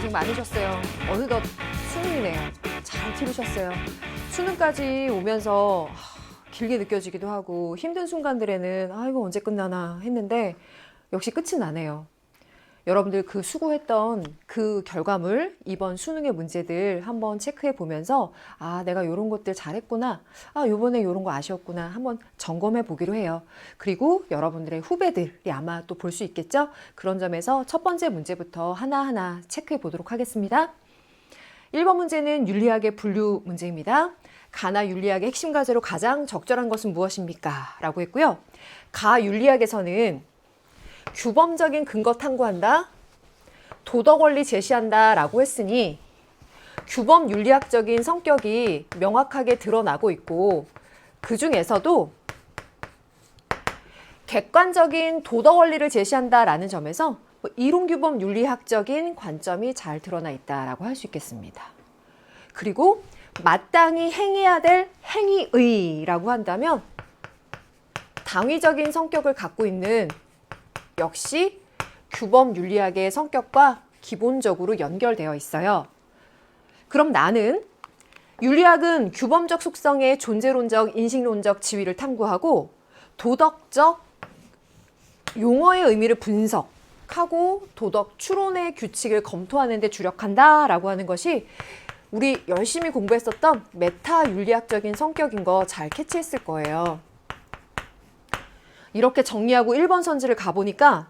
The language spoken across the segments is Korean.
고생 많으셨어요. 어느덧 수능이네요. 잘 치르셨어요. 수능까지 오면서 길게 느껴지기도 하고 힘든 순간들에는 이거 언제 끝나나 했는데 역시 끝이 나네요. 여러분들 그 수고했던 그 결과물, 이번 수능의 문제들 한번 체크해 보면서 내가 이런 것들 잘했구나, 요번에 이런 거 아쉬웠구나 한번 점검해 보기로 해요. 그리고 여러분들의 후배들이 아마 또 볼 수 있겠죠? 그런 점에서 첫 번째 문제부터 하나하나 체크해 보도록 하겠습니다. 1번 문제는 윤리학의 분류 문제입니다. 가나 윤리학의 핵심 과제로 가장 적절한 것은 무엇입니까? 라고 했고요. 가 윤리학에서는 규범적인 근거 탐구한다, 도덕 원리 제시한다 라고 했으니 규범 윤리학적인 성격이 명확하게 드러나고 있고 그 중에서도 객관적인 도덕 원리를 제시한다 라는 점에서 이론 규범 윤리학적인 관점이 잘 드러나 있다라고 할 수 있겠습니다. 그리고 마땅히 행해야 될 행위의라고 한다면 당위적인 성격을 갖고 있는 역시 규범 윤리학의 성격과 기본적으로 연결되어 있어요. 그럼 나는 윤리학은 규범적 속성의 존재론적, 인식론적 지위를 탐구하고 도덕적 용어의 의미를 분석하고 도덕 추론의 규칙을 검토하는 데 주력한다라고 하는 것이 우리 열심히 공부했었던 메타 윤리학적인 성격인 거 잘 캐치했을 거예요. 이렇게 정리하고 1번 선지를 가보니까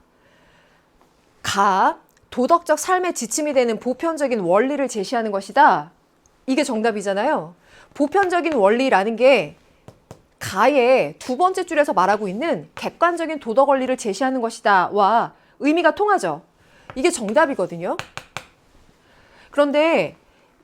도덕적 삶의 지침이 되는 보편적인 원리를 제시하는 것이다. 이게 정답이잖아요. 보편적인 원리라는 게 가의 두 번째 줄에서 말하고 있는 객관적인 도덕 원리를 제시하는 것이다 와 의미가 통하죠. 이게 정답이거든요. 그런데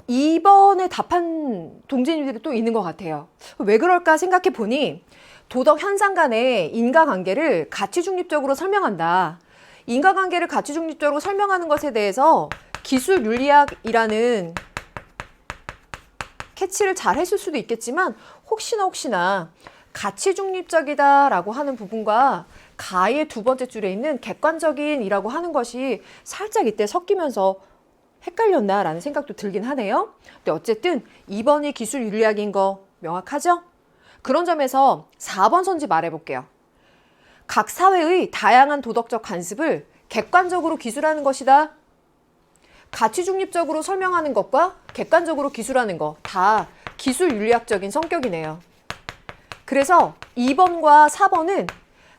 2번에 답한 동진이들이 또 있는 것 같아요. 왜 그럴까 생각해 보니 도덕 현상 간의 인과관계를 가치중립적으로 설명한다. 인과관계를 가치중립적으로 설명하는 것에 대해서 기술윤리학이라는 캐치를 잘 했을 수도 있겠지만 혹시나 가치중립적이다라고 하는 부분과 가의 두 번째 줄에 있는 객관적인이라고 하는 것이 살짝 이때 섞이면서 헷갈렸나라는 생각도 들긴 하네요. 근데 어쨌든 2번이 기술윤리학인 거 명확하죠? 그런 점에서 4번 선지 말해볼게요. 각 사회의 다양한 도덕적 관습을 객관적으로 기술하는 것이다. 가치중립적으로 설명하는 것과 객관적으로 기술하는 거 다 기술윤리학적인 성격이네요. 그래서 2번과 4번은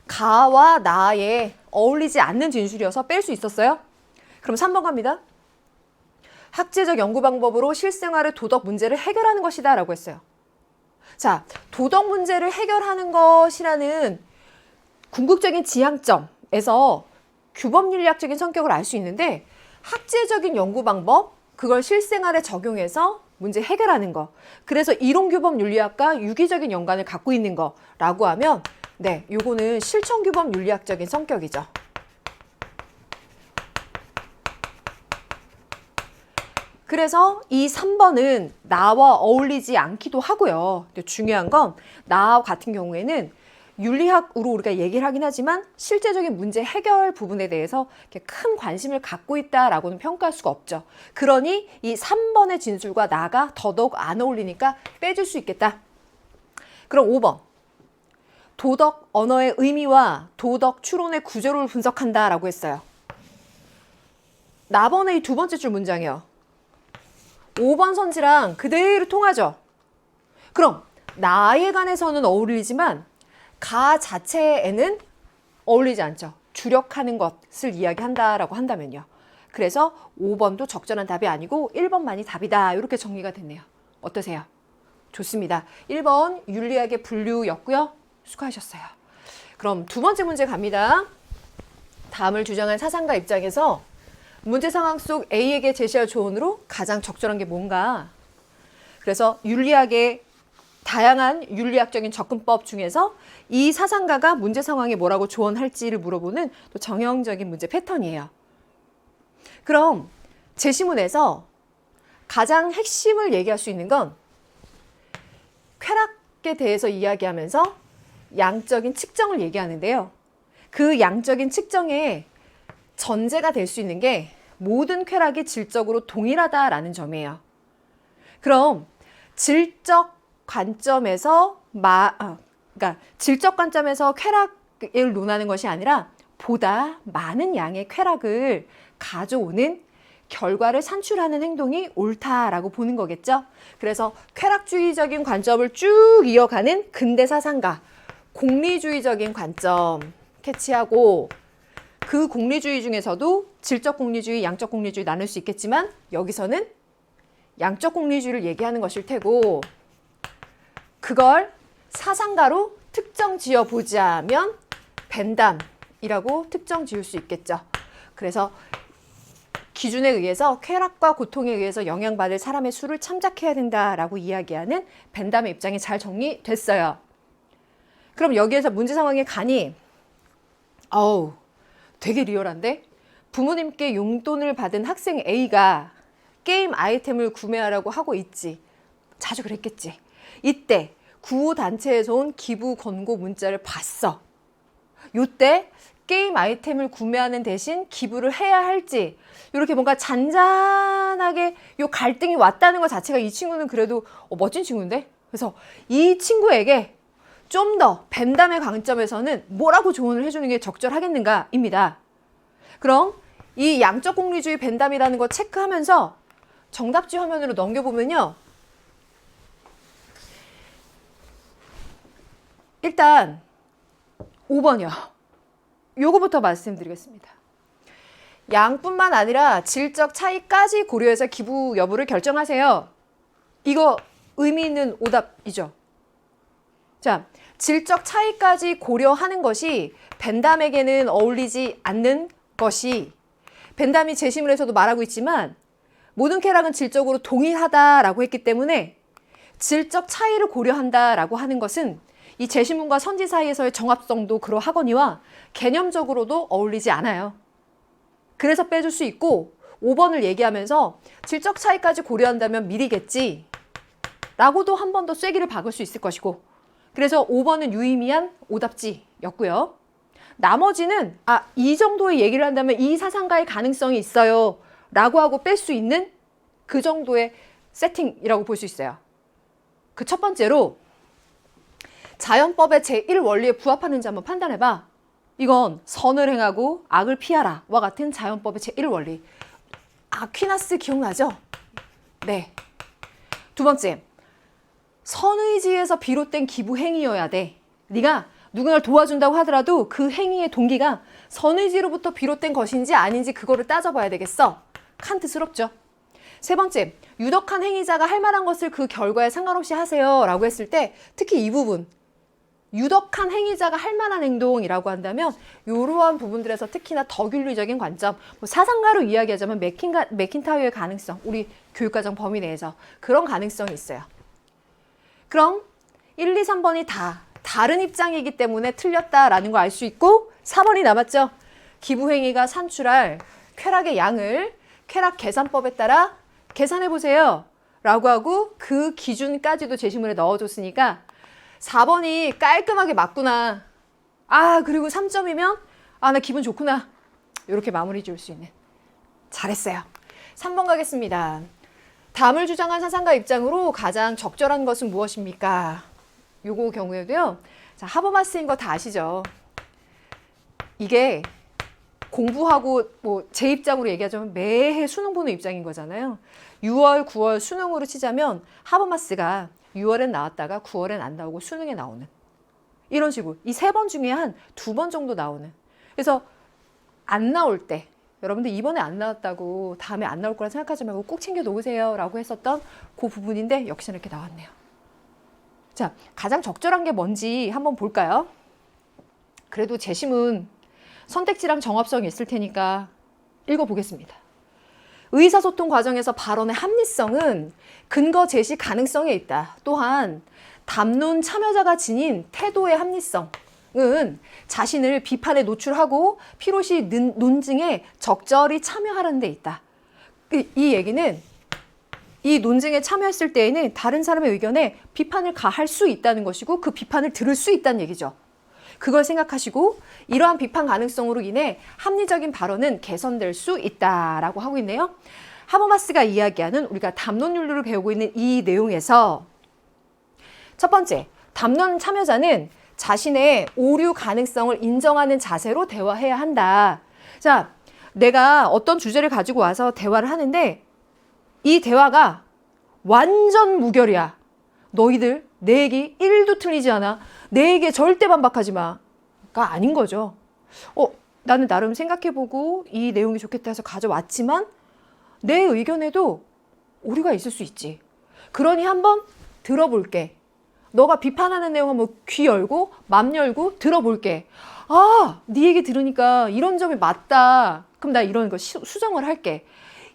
가와 나에 어울리지 않는 진술이어서 뺄 수 있었어요. 그럼 3번 갑니다. 학제적 연구 방법으로 실생활의 도덕 문제를 해결하는 것이다 라고 했어요. 자, 도덕 문제를 해결하는 것이라는 궁극적인 지향점에서 규범윤리학적인 성격을 알 수 있는데 학제적인 연구 방법, 그걸 실생활에 적용해서 문제 해결하는 거. 그래서 이론규범 윤리학과 유기적인 연관을 갖고 있는 거라고 하면 요거는 실천규범 윤리학적인 성격이죠. 그래서 이 3번은 나와 어울리지 않기도 하고요. 근데 중요한 건 나 같은 경우에는 윤리학으로 우리가 얘기를 하긴 하지만 실제적인 문제 해결 부분에 대해서 큰 관심을 갖고 있다라고는 평가할 수가 없죠. 그러니 이 3번의 진술과 나가 더더욱 안 어울리니까 빼줄 수 있겠다. 그럼 5번. 도덕 언어의 의미와 도덕 추론의 구조를 분석한다라고 했어요. 나번의 이 두 번째 줄 문장이요. 5번 선지랑 그대로 통하죠. 그럼 나에 관해서는 어울리지만 가 자체에는 어울리지 않죠. 주력하는 것을 이야기한다라고 한다면요. 그래서 5번도 적절한 답이 아니고 1번만이 답이다. 이렇게 정리가 됐네요. 어떠세요? 좋습니다. 1번 윤리학의 분류였고요. 수고하셨어요. 그럼 두 번째 문제 갑니다. 다음을 주장한 사상가 입장에서 문제 상황 속 A에게 제시할 조언으로 가장 적절한 게 뭔가? 그래서 윤리학의 다양한 윤리학적인 접근법 중에서 이 사상가가 문제 상황에 뭐라고 조언할지를 물어보는 또 정형적인 문제 패턴이에요. 그럼 제시문에서 가장 핵심을 얘기할 수 있는 건 쾌락에 대해서 이야기하면서 양적인 측정을 얘기하는데요. 그 양적인 측정의 전제가 될 수 있는 게 모든 쾌락이 질적으로 동일하다라는 점이에요. 그럼 질적 관점에서 그러니까 질적 관점에서 쾌락을 논하는 것이 아니라 보다 많은 양의 쾌락을 가져오는 결과를 산출하는 행동이 옳다라고 보는 거겠죠. 그래서 쾌락주의적인 관점을 쭉 이어가는 근대 사상가, 공리주의적인 관점 캐치하고, 그 공리주의 중에서도 질적 공리주의, 양적 공리주의 나눌 수 있겠지만 여기서는 양적 공리주의를 얘기하는 것일 테고, 그걸 사상가로 특정 지어 보자면 벤담이라고 특정 지을 수 있겠죠. 그래서 기준에 의해서 쾌락과 고통에 의해서 영향받을 사람의 수를 참작해야 된다라고 이야기하는 벤담의 입장이 잘 정리됐어요. 그럼 여기에서 문제 상황에 가니 되게 리얼한데? 부모님께 용돈을 받은 학생 A가 게임 아이템을 구매하라고 하고 있지. 자주 그랬겠지. 이때 구호단체에서 온 기부 권고 문자를 봤어. 요때 게임 아이템을 구매하는 대신 기부를 해야 할지, 이렇게 뭔가 잔잔하게 요 갈등이 왔다는 것 자체가 이 친구는 그래도 멋진 친구인데? 그래서 이 친구에게 좀 더 벤담의 관점에서는 뭐라고 조언을 해주는 게 적절하겠는가입니다. 그럼 이 양적 공리주의 벤담이라는 거 체크하면서 정답지 화면으로 넘겨보면요. 일단 5번이요. 요거부터 말씀드리겠습니다. 양뿐만 아니라 질적 차이까지 고려해서 기부 여부를 결정하세요. 이거 의미 있는 오답이죠. 자, 질적 차이까지 고려하는 것이 벤담에게는 어울리지 않는 것이, 벤담이 제시문에서도 말하고 있지만 모든 쾌락은 질적으로 동일하다라고 했기 때문에 질적 차이를 고려한다라고 하는 것은 이 제시문과 선지 사이에서의 정합성도 그러하거니와 개념적으로도 어울리지 않아요. 그래서 빼줄 수 있고, 5번을 얘기하면서 질적 차이까지 고려한다면 미리겠지 라고도 한 번 더 쐐기를 박을 수 있을 것이고, 그래서 5번은 유의미한 오답지였고요. 나머지는 이 정도의 얘기를 한다면 이 사상가의 가능성이 있어요 라고 하고 뺄 수 있는 그 정도의 세팅이라고 볼 수 있어요. 그 첫 번째로 자연법의 제1원리에 부합하는지 한번 판단해봐. 이건 선을 행하고 악을 피하라 와 같은 자연법의 제1원리. 아퀴나스 기억나죠? 네. 두 번째, 선의지에서 비롯된 기부 행위여야 돼. 네가 누군가를 도와준다고 하더라도 그 행위의 동기가 선의지로부터 비롯된 것인지 아닌지 그거를 따져봐야 되겠어. 칸트스럽죠. 세 번째, 유덕한 행위자가 할 만한 것을 그 결과에 상관없이 하세요 라고 했을 때 특히 이 부분, 유덕한 행위자가 할 만한 행동이라고 한다면 이러한 부분들에서 특히나 더 윤리적인 관점, 사상가로 이야기하자면 맥킨타이어의 가능성, 우리 교육과정 범위 내에서 그런 가능성이 있어요. 그럼 1, 2, 3번이 다 다른 입장이기 때문에 틀렸다라는 거 알 수 있고, 4번이 남았죠. 기부행위가 산출할 쾌락의 양을 쾌락 계산법에 따라 계산해보세요 라고 하고 그 기준까지도 제시문에 넣어줬으니까 4번이 깔끔하게 맞구나. 그리고 3점이면 나 기분 좋구나. 이렇게 마무리 지을 수 있는. 잘했어요. 3번 가겠습니다. 담을 주장한 사상가 입장으로 가장 적절한 것은 무엇입니까? 요거 경우에도요. 자, 하버마스인 거 다 아시죠? 이게 공부하고 제 입장으로 얘기하자면 매해 수능 보는 입장인 거잖아요. 6월, 9월 수능으로 치자면 하버마스가 6월엔 나왔다가 9월엔 안 나오고 수능에 나오는 이런 식으로 이 3번 중에 한 2번 정도 나오는. 그래서 안 나올 때 여러분들 이번에 안 나왔다고 다음에 안 나올 거라 생각하지 말고 꼭 챙겨 놓으세요 라고 했었던 그 부분인데 역시나 이렇게 나왔네요. 자, 가장 적절한 게 뭔지 한번 볼까요? 그래도 제시문 선택지랑 정합성이 있을 테니까 읽어보겠습니다. 의사소통 과정에서 발언의 합리성은 근거 제시 가능성에 있다. 또한 담론 참여자가 지닌 태도의 합리성은 자신을 비판에 노출하고 필요시 논증에 적절히 참여하는 데 있다. 이 얘기는 이 논증에 참여했을 때에는 다른 사람의 의견에 비판을 가할 수 있다는 것이고 그 비판을 들을 수 있다는 얘기죠. 그걸 생각하시고 이러한 비판 가능성으로 인해 합리적인 발언은 개선될 수 있다라고 하고 있네요. 하버마스가 이야기하는 우리가 담론윤리를 배우고 있는 이 내용에서 첫 번째, 담론 참여자는 자신의 오류 가능성을 인정하는 자세로 대화해야 한다. 자, 내가 어떤 주제를 가지고 와서 대화를 하는데 이 대화가 완전 무결이야. 너희들 내 얘기 1도 틀리지 않아. 내 얘기에 절대 반박하지 마. 가 아닌 거죠. 나는 나름 생각해보고 이 내용이 좋겠다 해서 가져왔지만 내 의견에도 오류가 있을 수 있지. 그러니 한번 들어볼게. 너가 비판하는 내용 한번 귀 열고 맘 열고 들어볼게. 아, 네 얘기 들으니까 이런 점이 맞다. 그럼 나 이런 거 수정을 할게.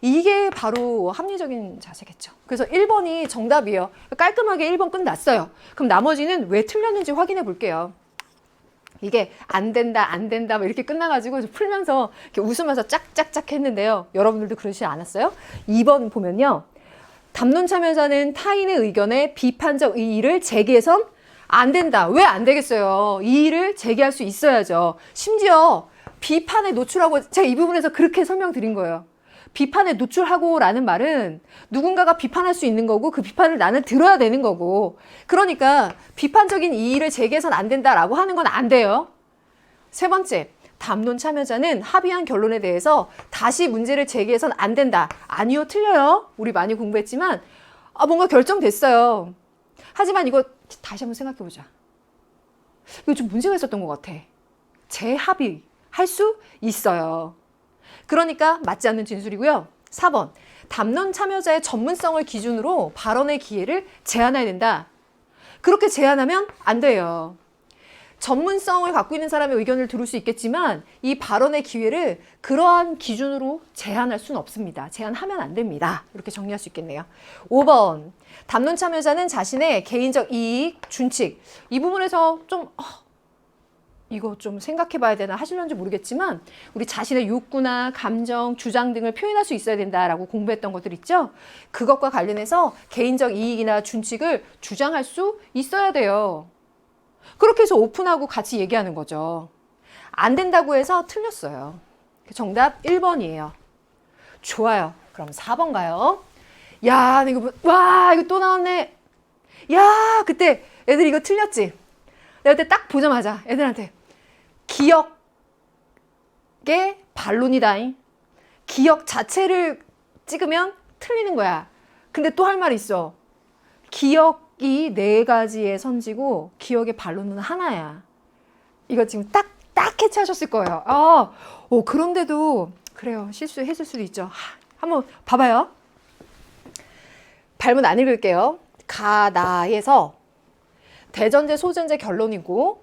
이게 바로 합리적인 자세겠죠. 그래서 1번이 정답이에요. 깔끔하게 1번 끝났어요. 그럼 나머지는 왜 틀렸는지 확인해 볼게요. 이게 안 된다 막 이렇게 끝나가지고 풀면서 이렇게 웃으면서 짝짝짝 했는데요. 여러분들도 그러시지 않았어요? 2번 보면요. 담론 참여자는 타인의 의견에 비판적 이의를 제기해선 안 된다. 왜 안 되겠어요? 이의를 제기할 수 있어야죠. 심지어 비판에 노출하고, 제가 이 부분에서 그렇게 설명드린 거예요. 비판에 노출하고 라는 말은 누군가가 비판할 수 있는 거고 그 비판을 나는 들어야 되는 거고, 그러니까 비판적인 이의를 제기해선 안 된다라고 하는 건 안 돼요. 세 번째, 담론 참여자는 합의한 결론에 대해서 다시 문제를 제기해선 안 된다. 아니요, 틀려요. 우리 많이 공부했지만 뭔가 결정됐어요. 하지만 이거 다시 한번 생각해보자. 이거 좀 문제가 있었던 것 같아. 재합의할 수 있어요. 그러니까 맞지 않는 진술이고요. 4번, 담론 참여자의 전문성을 기준으로 발언의 기회를 제한해야 된다. 그렇게 제한하면 안 돼요. 전문성을 갖고 있는 사람의 의견을 들을 수 있겠지만 이 발언의 기회를 그러한 기준으로 제한할 수는 없습니다. 제한하면 안 됩니다. 이렇게 정리할 수 있겠네요. 5번, 담론 참여자는 자신의 개인적 이익, 준칙, 이 부분에서 좀 이거 좀 생각해 봐야 되나 하실런지 모르겠지만 우리 자신의 욕구나 감정, 주장 등을 표현할 수 있어야 된다라고 공부했던 것들 있죠? 그것과 관련해서 개인적 이익이나 준칙을 주장할 수 있어야 돼요. 그렇게 해서 오픈하고 같이 얘기하는 거죠. 안 된다고 해서 틀렸어요. 정답 1번이에요. 좋아요. 그럼 4번 가요. 야, 이거 또 나왔네. 야, 그때 애들 이거 틀렸지? 내가 그때 딱 보자마자 애들한테 기억의 반론이다잉. 기억 자체를 찍으면 틀리는 거야. 근데 또 할 말이 있어. 기억이 4가지의 선지고 기억의 반론은 하나야. 이거 지금 딱 캐치하셨을 거예요. 그런데도 그래요. 실수했을 수도 있죠. 한번 봐봐요. 발문 안 읽을게요. 가나에서 대전제, 소전제 결론이고,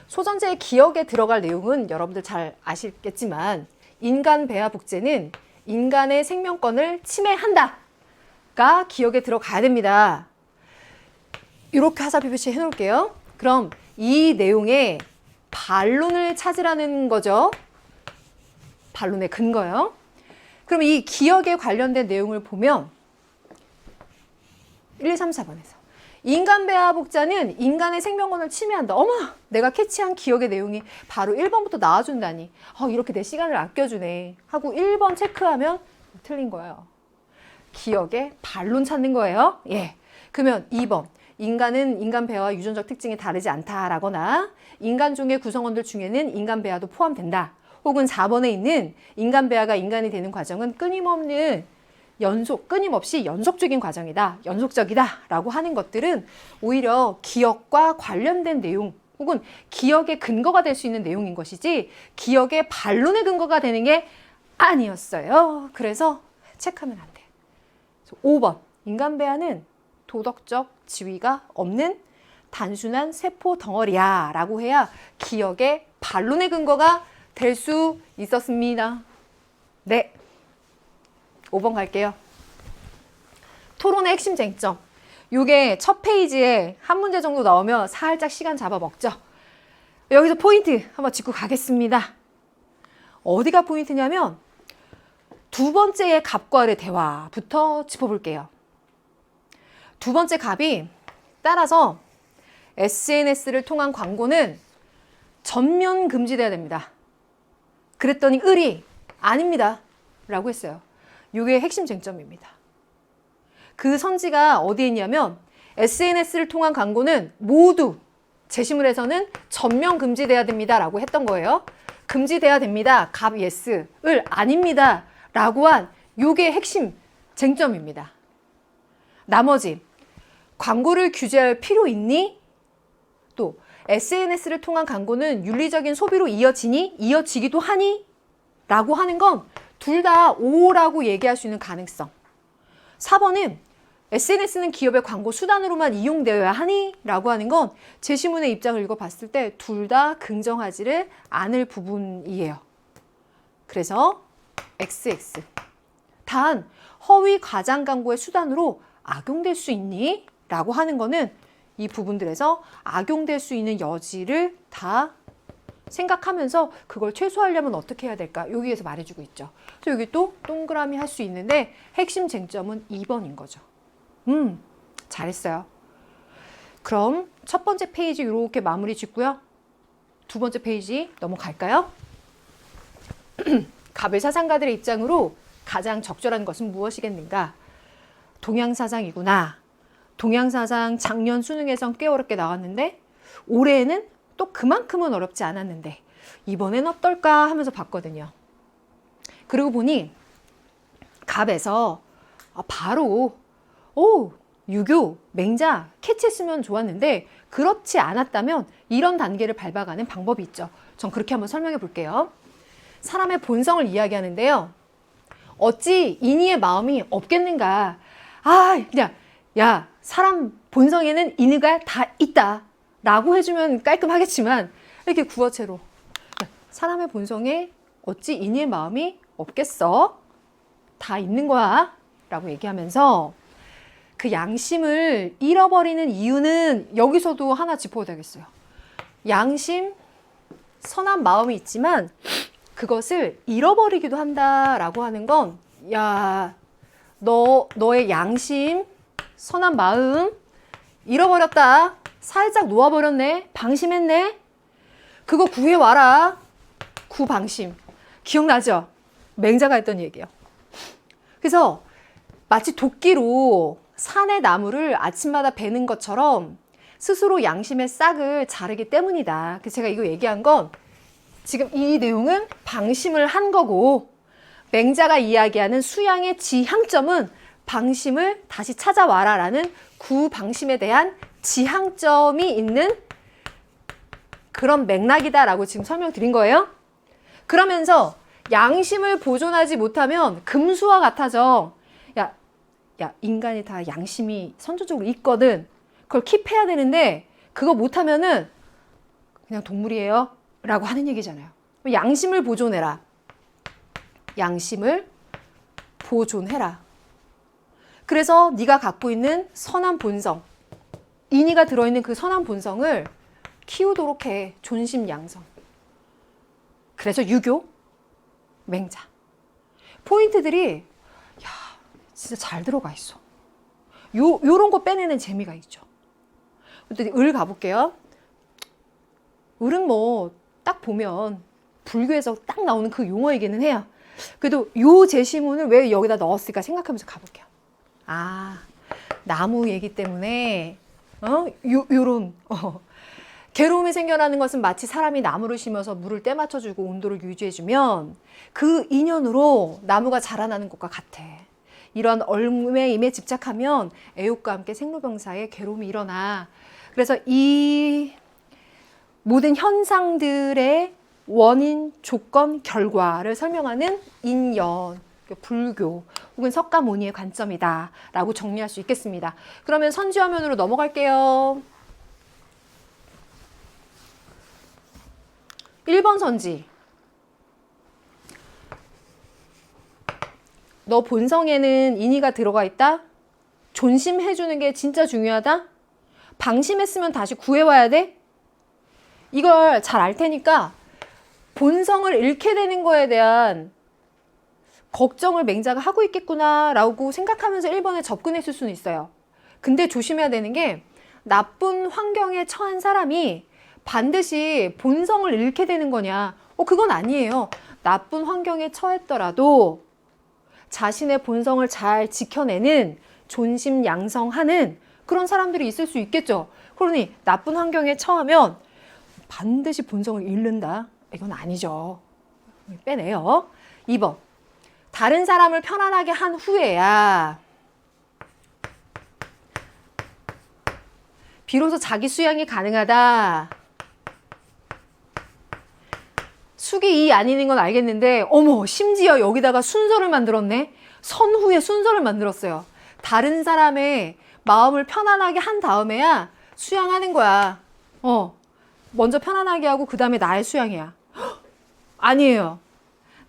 소전제의 기억에 들어갈 내용은 여러분들 잘 아시겠지만 인간 배아 복제는 인간의 생명권을 침해한다가 기억에 들어가야 됩니다. 이렇게 화살표 표시 해놓을게요. 그럼 이 내용의 반론을 찾으라는 거죠. 반론의 근거요. 그럼 이 기억에 관련된 내용을 보면 1, 2, 3, 4번에서 인간 배아 복자는 인간의 생명권을 침해한다. 어머, 내가 캐치한 기억의 내용이 바로 1번부터 나와준다니. 이렇게 내 시간을 아껴주네 하고 1번 체크하면 틀린 거예요. 기억의 반론 찾는 거예요. 예. 그러면 2번. 인간은 인간 배아와 유전적 특징이 다르지 않다라거나 인간 중의 구성원들 중에는 인간 배아도 포함된다. 혹은 4번에 있는 인간 배아가 인간이 되는 과정은 끊임없이 연속적인 과정이다. 연속적이다. 라고 하는 것들은 오히려 기억과 관련된 내용 혹은 기억의 근거가 될 수 있는 내용인 것이지 기억의 반론의 근거가 되는 게 아니었어요. 그래서 체크하면 안 돼. 5번. 인간 배아는 도덕적 지위가 없는 단순한 세포 덩어리야 라고 해야 기억의 반론의 근거가 될 수 있었습니다. 네. 5번 갈게요. 토론의 핵심 쟁점. 요게 첫 페이지에 한 문제 정도 나오면 살짝 시간 잡아먹죠. 여기서 포인트 한번 짚고 가겠습니다. 어디가 포인트냐면 두 번째의 갑과의 대화부터 짚어볼게요. 두 번째 갑이 따라서 SNS를 통한 광고는 전면 금지돼야 됩니다. 그랬더니 을이 아닙니다 라고 했어요. 이게 핵심 쟁점입니다. 그 선지가 어디에 있냐면 SNS를 통한 광고는 모두 제시물에서는 전면 금지돼야 됩니다 라고 했던 거예요. 금지돼야 됩니다. 갑 예스, 을 아닙니다 라고 한 요게 핵심 쟁점입니다. 나머지 광고를 규제할 필요 있니? 또 SNS를 통한 광고는 윤리적인 소비로 이어지니? 이어지기도 하니? 라고 하는 건 둘 다 O라고 얘기할 수 있는 가능성. 4번은 SNS는 기업의 광고 수단으로만 이용되어야 하니? 라고 하는 건 제시문의 입장을 읽어봤을 때 둘 다 긍정하지를 않을 부분이에요. 그래서 XX. 단 허위 과장 광고의 수단으로 악용될 수 있니? 라고 하는 거는 이 부분들에서 악용될 수 있는 여지를 다 생각하면서 그걸 최소화하려면 어떻게 해야 될까? 여기에서 말해주고 있죠. 그래서 여기 또 동그라미 할 수 있는데 핵심 쟁점은 2번인 거죠. 잘했어요. 그럼 첫 번째 페이지 이렇게 마무리 짓고요. 두 번째 페이지 넘어갈까요? 갑을 사상가들의 입장으로 가장 적절한 것은 무엇이겠는가? 동양사상이구나. 동양사상 작년 수능에선 꽤 어렵게 나왔는데 올해에는 또 그만큼은 어렵지 않았는데 이번엔 어떨까 하면서 봤거든요. 그리고 보니 갑에서 바로 유교, 맹자 캐치했으면 좋았는데 그렇지 않았다면 이런 단계를 밟아가는 방법이 있죠. 전 그렇게 한번 설명해 볼게요. 사람의 본성을 이야기하는데요. 어찌 인의의 마음이 없겠는가? 야, 사람 본성에는 인의가 다 있다 라고 해주면 깔끔하겠지만 이렇게 구어체로 사람의 본성에 어찌 인의의 마음이 없겠어? 다 있는 거야 라고 얘기하면서 그 양심을 잃어버리는 이유는 여기서도 하나 짚어야 되겠어요. 양심, 선한 마음이 있지만 그것을 잃어버리기도 한다라고 하는 건 너의 양심, 선한 마음 잃어버렸다. 살짝 놓아버렸네. 방심했네. 그거 구해와라. 구방심. 기억나죠? 맹자가 했던 얘기예요. 그래서 마치 도끼로 산의 나무를 아침마다 베는 것처럼 스스로 양심의 싹을 자르기 때문이다. 그래서 제가 이거 얘기한 건 지금 이 내용은 방심을 한 거고 맹자가 이야기하는 수양의 지향점은 방심을 다시 찾아와라 라는 구방심에 대한 지향점이 있는 그런 맥락이다라고 지금 설명드린 거예요. 그러면서 양심을 보존하지 못하면 금수와 같아져. 야, 인간이 다 양심이 선천적으로 있거든. 그걸 킵해야 되는데 그거 못하면은 그냥 동물이에요 라고 하는 얘기잖아요. 양심을 보존해라. 양심을 보존해라. 그래서 네가 갖고 있는 선한 본성, 인의가 들어있는 그 선한 본성을 키우도록 해. 존심양성. 그래서 유교, 맹자. 포인트들이 진짜 잘 들어가 있어. 요런 거 빼내는 재미가 있죠. 근데 을 가볼게요. 을은 뭐 딱 보면 불교에서 딱 나오는 그 용어이기는 해요. 그래도 요 제시문을 왜 여기다 넣었을까 생각하면서 가볼게요. 나무 얘기 때문에 요런 괴로움이 생겨나는 것은 마치 사람이 나무를 심어서 물을 때 맞춰주고 온도를 유지해주면 그 인연으로 나무가 자라나는 것과 같아. 이런 얼음의 임에 집착하면 애욕과 함께 생로병사의 괴로움이 일어나. 그래서 이 모든 현상들의 원인, 조건, 결과를 설명하는 인연, 불교 혹은 석가모니의 관점이다 라고 정리할 수 있겠습니다. 그러면 선지화면으로 넘어갈게요. 1번 선지. 너 본성에는 인의가 들어가 있다? 존심해주는 게 진짜 중요하다? 방심했으면 다시 구해와야 돼? 이걸 잘 알 테니까 본성을 잃게 되는 거에 대한 걱정을 맹자가 하고 있겠구나 라고 생각하면서 1번에 접근했을 수는 있어요. 근데 조심해야 되는 게 나쁜 환경에 처한 사람이 반드시 본성을 잃게 되는 거냐? 그건 아니에요. 나쁜 환경에 처했더라도 자신의 본성을 잘 지켜내는 존심양성하는 그런 사람들이 있을 수 있겠죠. 그러니 나쁜 환경에 처하면 반드시 본성을 잃는다. 이건 아니죠. 빼내요. 2번. 다른 사람을 편안하게 한 후에야 비로소 자기 수양이 가능하다. 숙이 이 아니는 건 알겠는데 어머 심지어 여기다가 순서를 만들었네. 선후에 순서를 만들었어요. 다른 사람의 마음을 편안하게 한 다음에야 수양하는 거야. 먼저 편안하게 하고 그 다음에 나의 수양이야. 아니에요.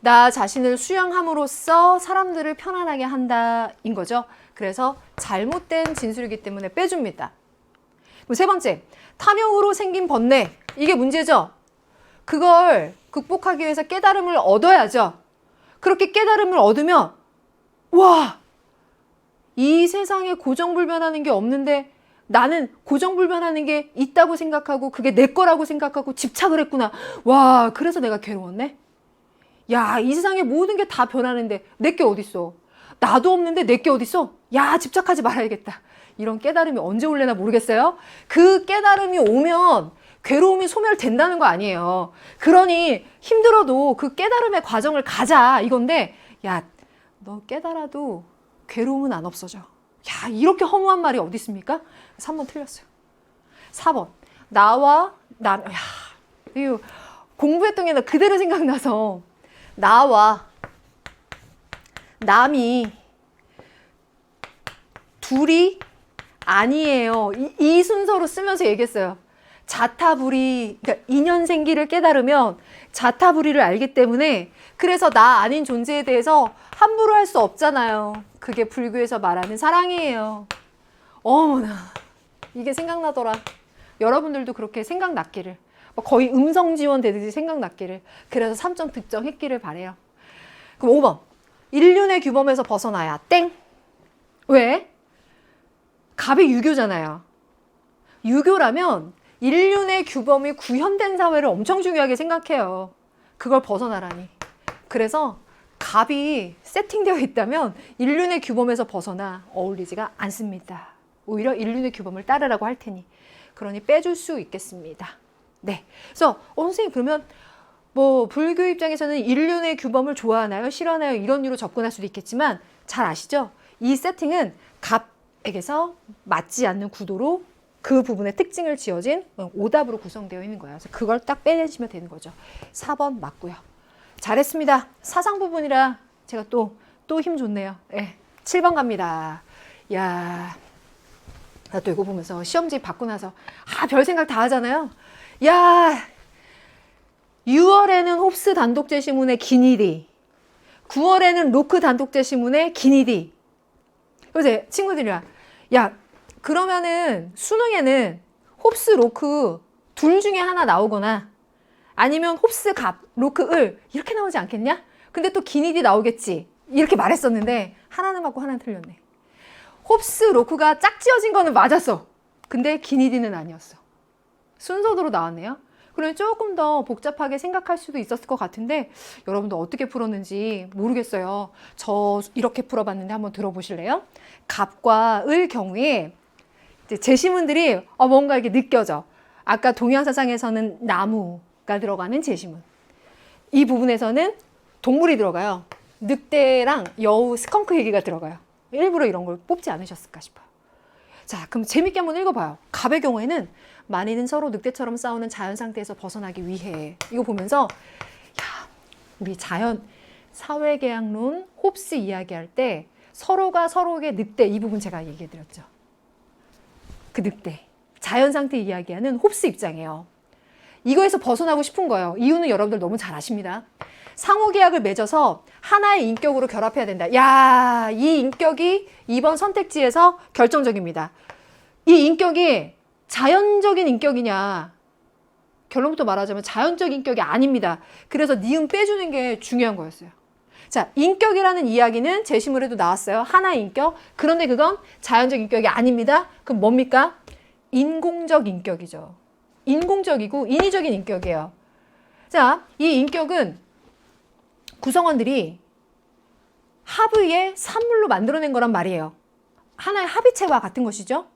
나 자신을 수양함으로써 사람들을 편안하게 한다인 거죠. 그래서 잘못된 진술이기 때문에 빼줍니다. 그럼 세 번째, 탐욕으로 생긴 번뇌. 이게 문제죠. 그걸 극복하기 위해서 깨달음을 얻어야죠. 그렇게 깨달음을 얻으면 와, 이 세상에 고정불변하는 게 없는데 나는 고정불변하는 게 있다고 생각하고 그게 내 거라고 생각하고 집착을 했구나. 와, 그래서 내가 괴로웠네. 야, 이 세상에 모든 게 다 변하는데 내 게 어딨어. 나도 없는데 내 게 어딨어. 야, 집착하지 말아야겠다. 이런 깨달음이 언제 올래나 모르겠어요. 그 깨달음이 오면 괴로움이 소멸된다는 거 아니에요. 그러니 힘들어도 그 깨달음의 과정을 가자 이건데, 야, 너 깨달아도 괴로움은 안 없어져. 야, 이렇게 허무한 말이 어디 있습니까? 3번 틀렸어요. 4번. 나와 남. 야, 이거 공부했던 게 나 그대로 생각나서 나와 남이 둘이 아니에요. 이 순서로 쓰면서 얘기했어요. 자타불이, 그러니까 인연생기를 깨달으면 자타불이를 알기 때문에 그래서 나 아닌 존재에 대해서 함부로 할 수 없잖아요. 그게 불교에서 말하는 사랑이에요. 어머나, 이게 생각나더라. 여러분들도 그렇게 생각났기를, 거의 음성지원 되듯이 생각났기를, 그래서 3점 득점했기를 바래요. 그럼 5번. 인륜의 규범에서 벗어나야 땡. 왜? 갑이 유교잖아요. 유교라면 인륜의 규범이 구현된 사회를 엄청 중요하게 생각해요. 그걸 벗어나라니. 그래서 갑이 세팅되어 있다면 인륜의 규범에서 벗어나 어울리지가 않습니다. 오히려 인륜의 규범을 따르라고 할 테니. 그러니 빼줄 수 있겠습니다. 네. 그래서 선생님 그러면 뭐 불교 입장에서는 인륜의 규범을 좋아하나요? 싫어하나요? 이런 이유로 접근할 수도 있겠지만 잘 아시죠? 이 세팅은 갑에게서 맞지 않는 구도로 그 부분의 특징을 지어진 오답으로 구성되어 있는 거예요. 그래서 그걸 딱 빼내시면 되는 거죠. 4번 맞고요. 잘했습니다. 사상 부분이라 제가 또 힘 좋네요. 네, 7번 갑니다. 야, 나 또 이거 보면서 시험지 받고 나서 별 생각 다 하잖아요. 야, 6월에는 홉스 단독제 시문의 기니디, 9월에는 로크 단독제 시문의 기니디. 그래서 친구들이랑 야, 그러면은 수능에는 홉스 로크 둘 중에 하나 나오거나 아니면 홉스 갑 로크 을 이렇게 나오지 않겠냐? 근데 또 기니디 나오겠지 이렇게 말했었는데 하나는 맞고 하나는 틀렸네. 홉스 로크가 짝지어진 거는 맞았어. 근데 기니디는 아니었어. 순서대로 나왔네요. 그러면 조금 더 복잡하게 생각할 수도 있었을 것 같은데 여러분도 어떻게 풀었는지 모르겠어요. 저 이렇게 풀어봤는데 한번 들어보실래요? 갑과 을 경우에 제시문들이 뭔가 이렇게 느껴져. 아까 동양사상에서는 나무가 들어가는 제시문. 이 부분에서는 동물이 들어가요. 늑대랑 여우, 스컹크 얘기가 들어가요. 일부러 이런 걸 뽑지 않으셨을까 싶어요. 자, 그럼 재밌게 한번 읽어봐요. 갑의 경우에는 많이는 서로 늑대처럼 싸우는 자연 상태에서 벗어나기 위해. 이거 보면서 야, 우리 자연 사회계약론 홉스 이야기할 때 서로가 서로에게 늑대, 이 부분 제가 얘기해드렸죠. 그 늑대, 자연 상태 이야기하는 홉스 입장이에요. 이거에서 벗어나고 싶은 거예요. 이유는 여러분들 너무 잘 아십니다. 상호계약을 맺어서 하나의 인격으로 결합해야 된다. 야, 이 인격이 이번 선택지에서 결정적입니다. 이 인격이 자연적인 인격이냐? 결론부터 말하자면 자연적 인격이 아닙니다. 그래서 니은 빼주는 게 중요한 거였어요. 자, 인격이라는 이야기는 제시문에도 나왔어요. 하나의 인격. 그런데 그건 자연적 인격이 아닙니다. 그럼 뭡니까? 인공적 인격이죠. 인공적이고 인위적인 인격이에요. 자, 이 인격은 구성원들이 합의의 산물로 만들어낸 거란 말이에요. 하나의 합의체와 같은 것이죠.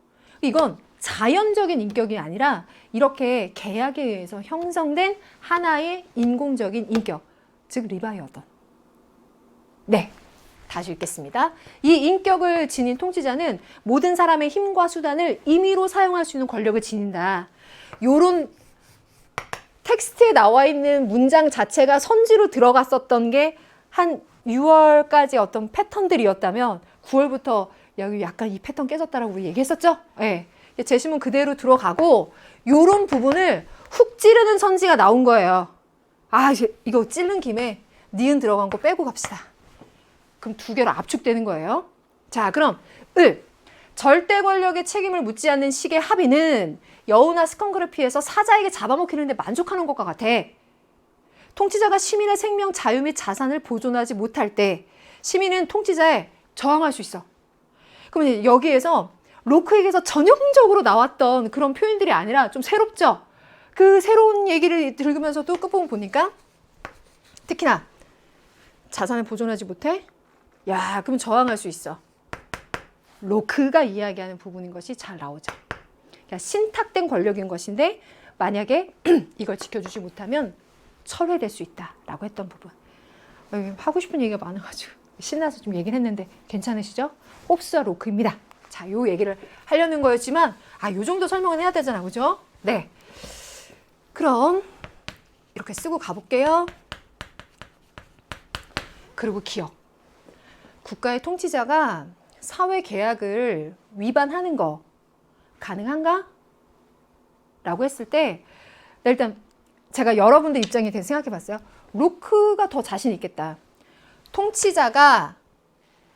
이건 자연적인 인격이 아니라 이렇게 계약에 의해서 형성된 하나의 인공적인 인격, 즉 리바이어던. 네, 다시 읽겠습니다. 이 인격을 지닌 통치자는 모든 사람의 힘과 수단을 임의로 사용할 수 있는 권력을 지닌다. 요런 텍스트에 나와 있는 문장 자체가 선지로 들어갔었던 게 한 6월까지 어떤 패턴들이었다면 9월부터 여기 약간 이 패턴 깨졌다라고 우리 얘기했었죠? 네. 제시문 그대로 들어가고 요런 부분을 훅 찌르는 선지가 나온 거예요. 아, 이거 찌른 김에 니은 들어간 거 빼고 갑시다. 그럼 두 개로 압축되는 거예요. 자, 그럼 절대 권력의 책임을 묻지 않는 식의 합의는 여우나 스컨크를 피해서 사자에게 잡아먹히는데 만족하는 것과 같아. 통치자가 시민의 생명, 자유 및 자산을 보존하지 못할 때 시민은 통치자에 저항할 수 있어. 그러면 여기에서 로크에게서 전형적으로 나왔던 그런 표현들이 아니라 좀 새롭죠? 그 새로운 얘기를 들으면서도 끝부분 보니까 특히나 자산을 보존하지 못해? 야, 그럼 저항할 수 있어. 로크가 이야기하는 부분인 것이 잘 나오죠. 그러니까 신탁된 권력인 것인데 만약에 이걸 지켜주지 못하면 철회될 수 있다라고 했던 부분. 하고 싶은 얘기가 많아가지고 신나서 좀 얘기를 했는데 괜찮으시죠? 홉스와 로크입니다. 자, 요 얘기를 하려는 거였지만 요 정도 설명은 해야 되잖아, 그죠? 네. 그럼 이렇게 쓰고 가볼게요. 그리고 기억. 국가의 통치자가 사회 계약을 위반하는 거 가능한가? 라고 했을 때 일단 제가 여러분들 입장에 대해서 생각해 봤어요. 로크가 더 자신 있겠다. 통치자가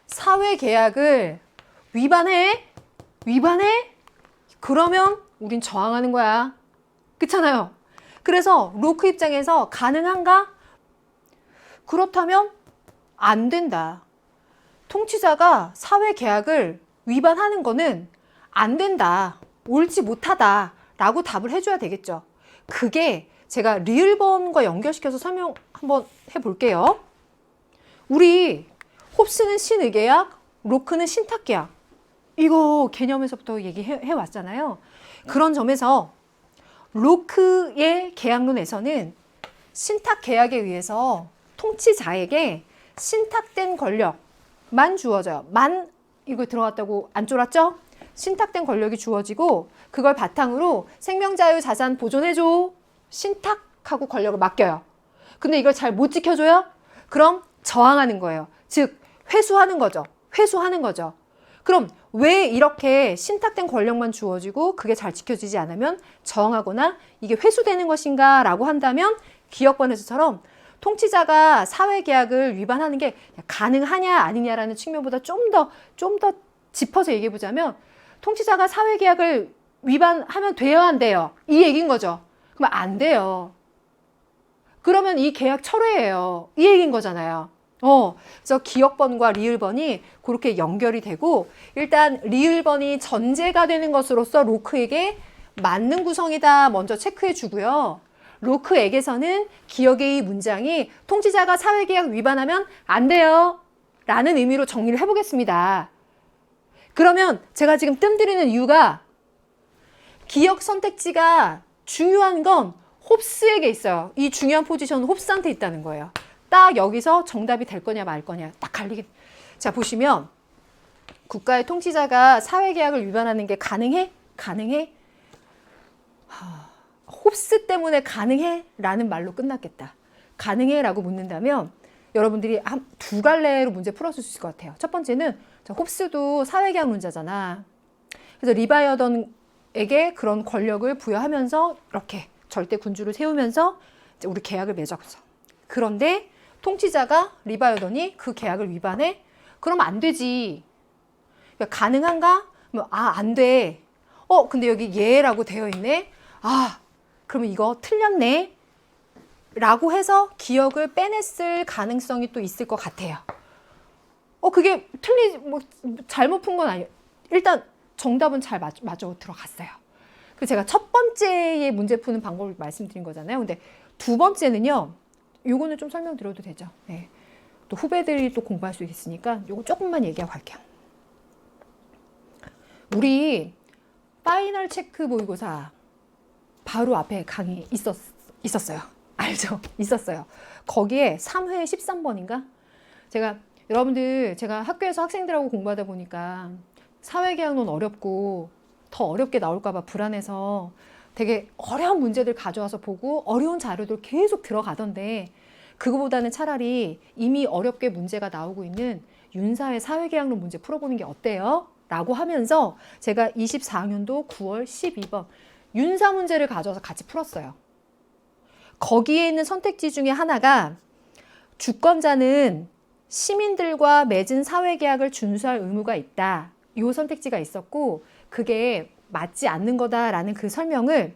사회 계약을 위반해? 그러면 우린 저항하는 거야. 그렇잖아요. 그래서 로크 입장에서 가능한가? 그렇다면 안 된다. 통치자가 사회 계약을 위반하는 거는 안 된다. 옳지 못하다. 라고 답을 해줘야 되겠죠. 그게 제가 리을번과 연결시켜서 설명 한번 해볼게요. 우리 홉스는 신의계약, 로크는 신탁계약. 이거 개념에서부터 얘기해 왔잖아요. 그런 점에서 로크의 계약론에서는 신탁계약에 의해서 통치자에게 신탁된 권력만 주어져요. 이거 들어갔다고 안 쫄았죠? 신탁된 권력이 주어지고 그걸 바탕으로 생명자유 자산 보존해줘. 신탁하고 권력을 맡겨요. 근데 이걸 잘 못 지켜줘요? 그럼 저항하는 거예요. 즉 회수하는 거죠. 그럼 왜 이렇게 신탁된 권력만 주어지고 그게 잘 지켜지지 않으면 저항하거나 이게 회수되는 것인가 라고 한다면 기억번에서처럼 통치자가 사회계약을 위반하는 게 가능하냐 아니냐라는 측면보다 좀 더 짚어서 얘기해 보자면 통치자가 사회계약을 위반하면 돼요 안 돼요? 이 얘기인 거죠. 그러면 안 돼요. 그러면 이 계약 철회예요. 이 얘기인 거잖아요. 그래서 기억번과 리을번이 그렇게 연결이 되고 일단 리을번이 전제가 되는 것으로서 로크에게 맞는 구성이다 먼저 체크해 주고요. 로크에게서는 기억의 이 문장이 통치자가 사회계약 위반하면 안 돼요 라는 의미로 정리를 해보겠습니다. 그러면 제가 지금 뜸들이는 이유가 기억 선택지가 중요한 건 홉스에게 있어요. 이 중요한 포지션은 홉스한테 있다는 거예요. 딱 여기서 정답이 될 거냐 말 거냐 딱 갈리게. 자, 보시면 국가의 통치자가 사회계약을 위반하는 게 가능해? 홉스 때문에 가능해? 라는 말로 끝났겠다. 가능해? 라고 묻는다면 여러분들이 두 갈래로 문제 풀었을 수 있을 것 같아요. 첫 번째는 홉스도 사회계약론자잖아. 그래서 리바이어던에게 그런 권력을 부여하면서 이렇게 절대 군주를 세우면서 이제 우리 계약을 맺었어. 그런데 통치자가 리바이어던이 그 계약을 위반해? 그럼 안 되지. 그러니까 가능한가? 안 돼. 근데 여기 예라고 되어 있네. 그러면 이거 틀렸네. 라고 해서 기억을 빼냈을 가능성이 또 있을 것 같아요. 그게 잘못 푼 건 아니에요. 일단 정답은 잘 맞아 들어갔어요. 그 제가 첫 번째의 문제 푸는 방법을 말씀드린 거잖아요. 근데 두 번째는요. 요거는 좀 설명드려도 되죠. 네. 또 후배들이 또 공부할 수 있으니까 요거 조금만 얘기하고 갈게요. 우리 파이널 체크 모의고사 바로 앞에 강의 있었어요. 알죠? 있었어요. 거기에 3회 13번인가? 여러분들 제가 학교에서 학생들하고 공부하다 보니까 사회계약론 어렵고 더 어렵게 나올까봐 불안해서 되게 어려운 문제들 가져와서 보고 어려운 자료들 계속 들어가던데 그거보다는 차라리 이미 어렵게 문제가 나오고 있는 윤사회 사회계약론 문제 풀어보는 게 어때요? 라고 하면서 제가 24학년도 9월 12번 윤사 문제를 가져와서 같이 풀었어요. 거기에 있는 선택지 중에 하나가 주권자는 시민들과 맺은 사회계약을 준수할 의무가 있다. 이 선택지가 있었고 그게 맞지 않는 거다라는 그 설명을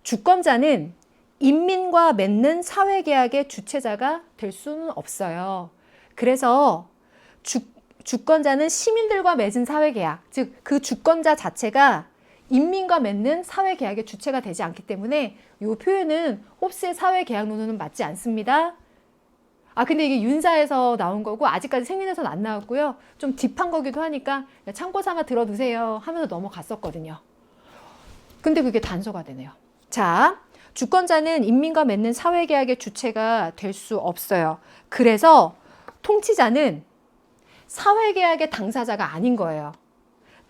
주권자는 인민과 맺는 사회계약의 주체자가 될 수는 없어요. 그래서 주권자는 시민들과 맺은 사회계약, 즉 그 주권자 자체가 인민과 맺는 사회계약의 주체가 되지 않기 때문에 이 표현은 홉스의 사회계약론은 맞지 않습니다. 근데 이게 윤사에서 나온 거고 아직까지 생민에서는 안 나왔고요. 좀 딥한 거기도 하니까 참고 삼아 들어두세요 하면서 넘어갔었거든요. 근데 그게 단서가 되네요. 자, 주권자는 인민과 맺는 사회계약의 주체가 될 수 없어요. 그래서 통치자는 사회계약의 당사자가 아닌 거예요.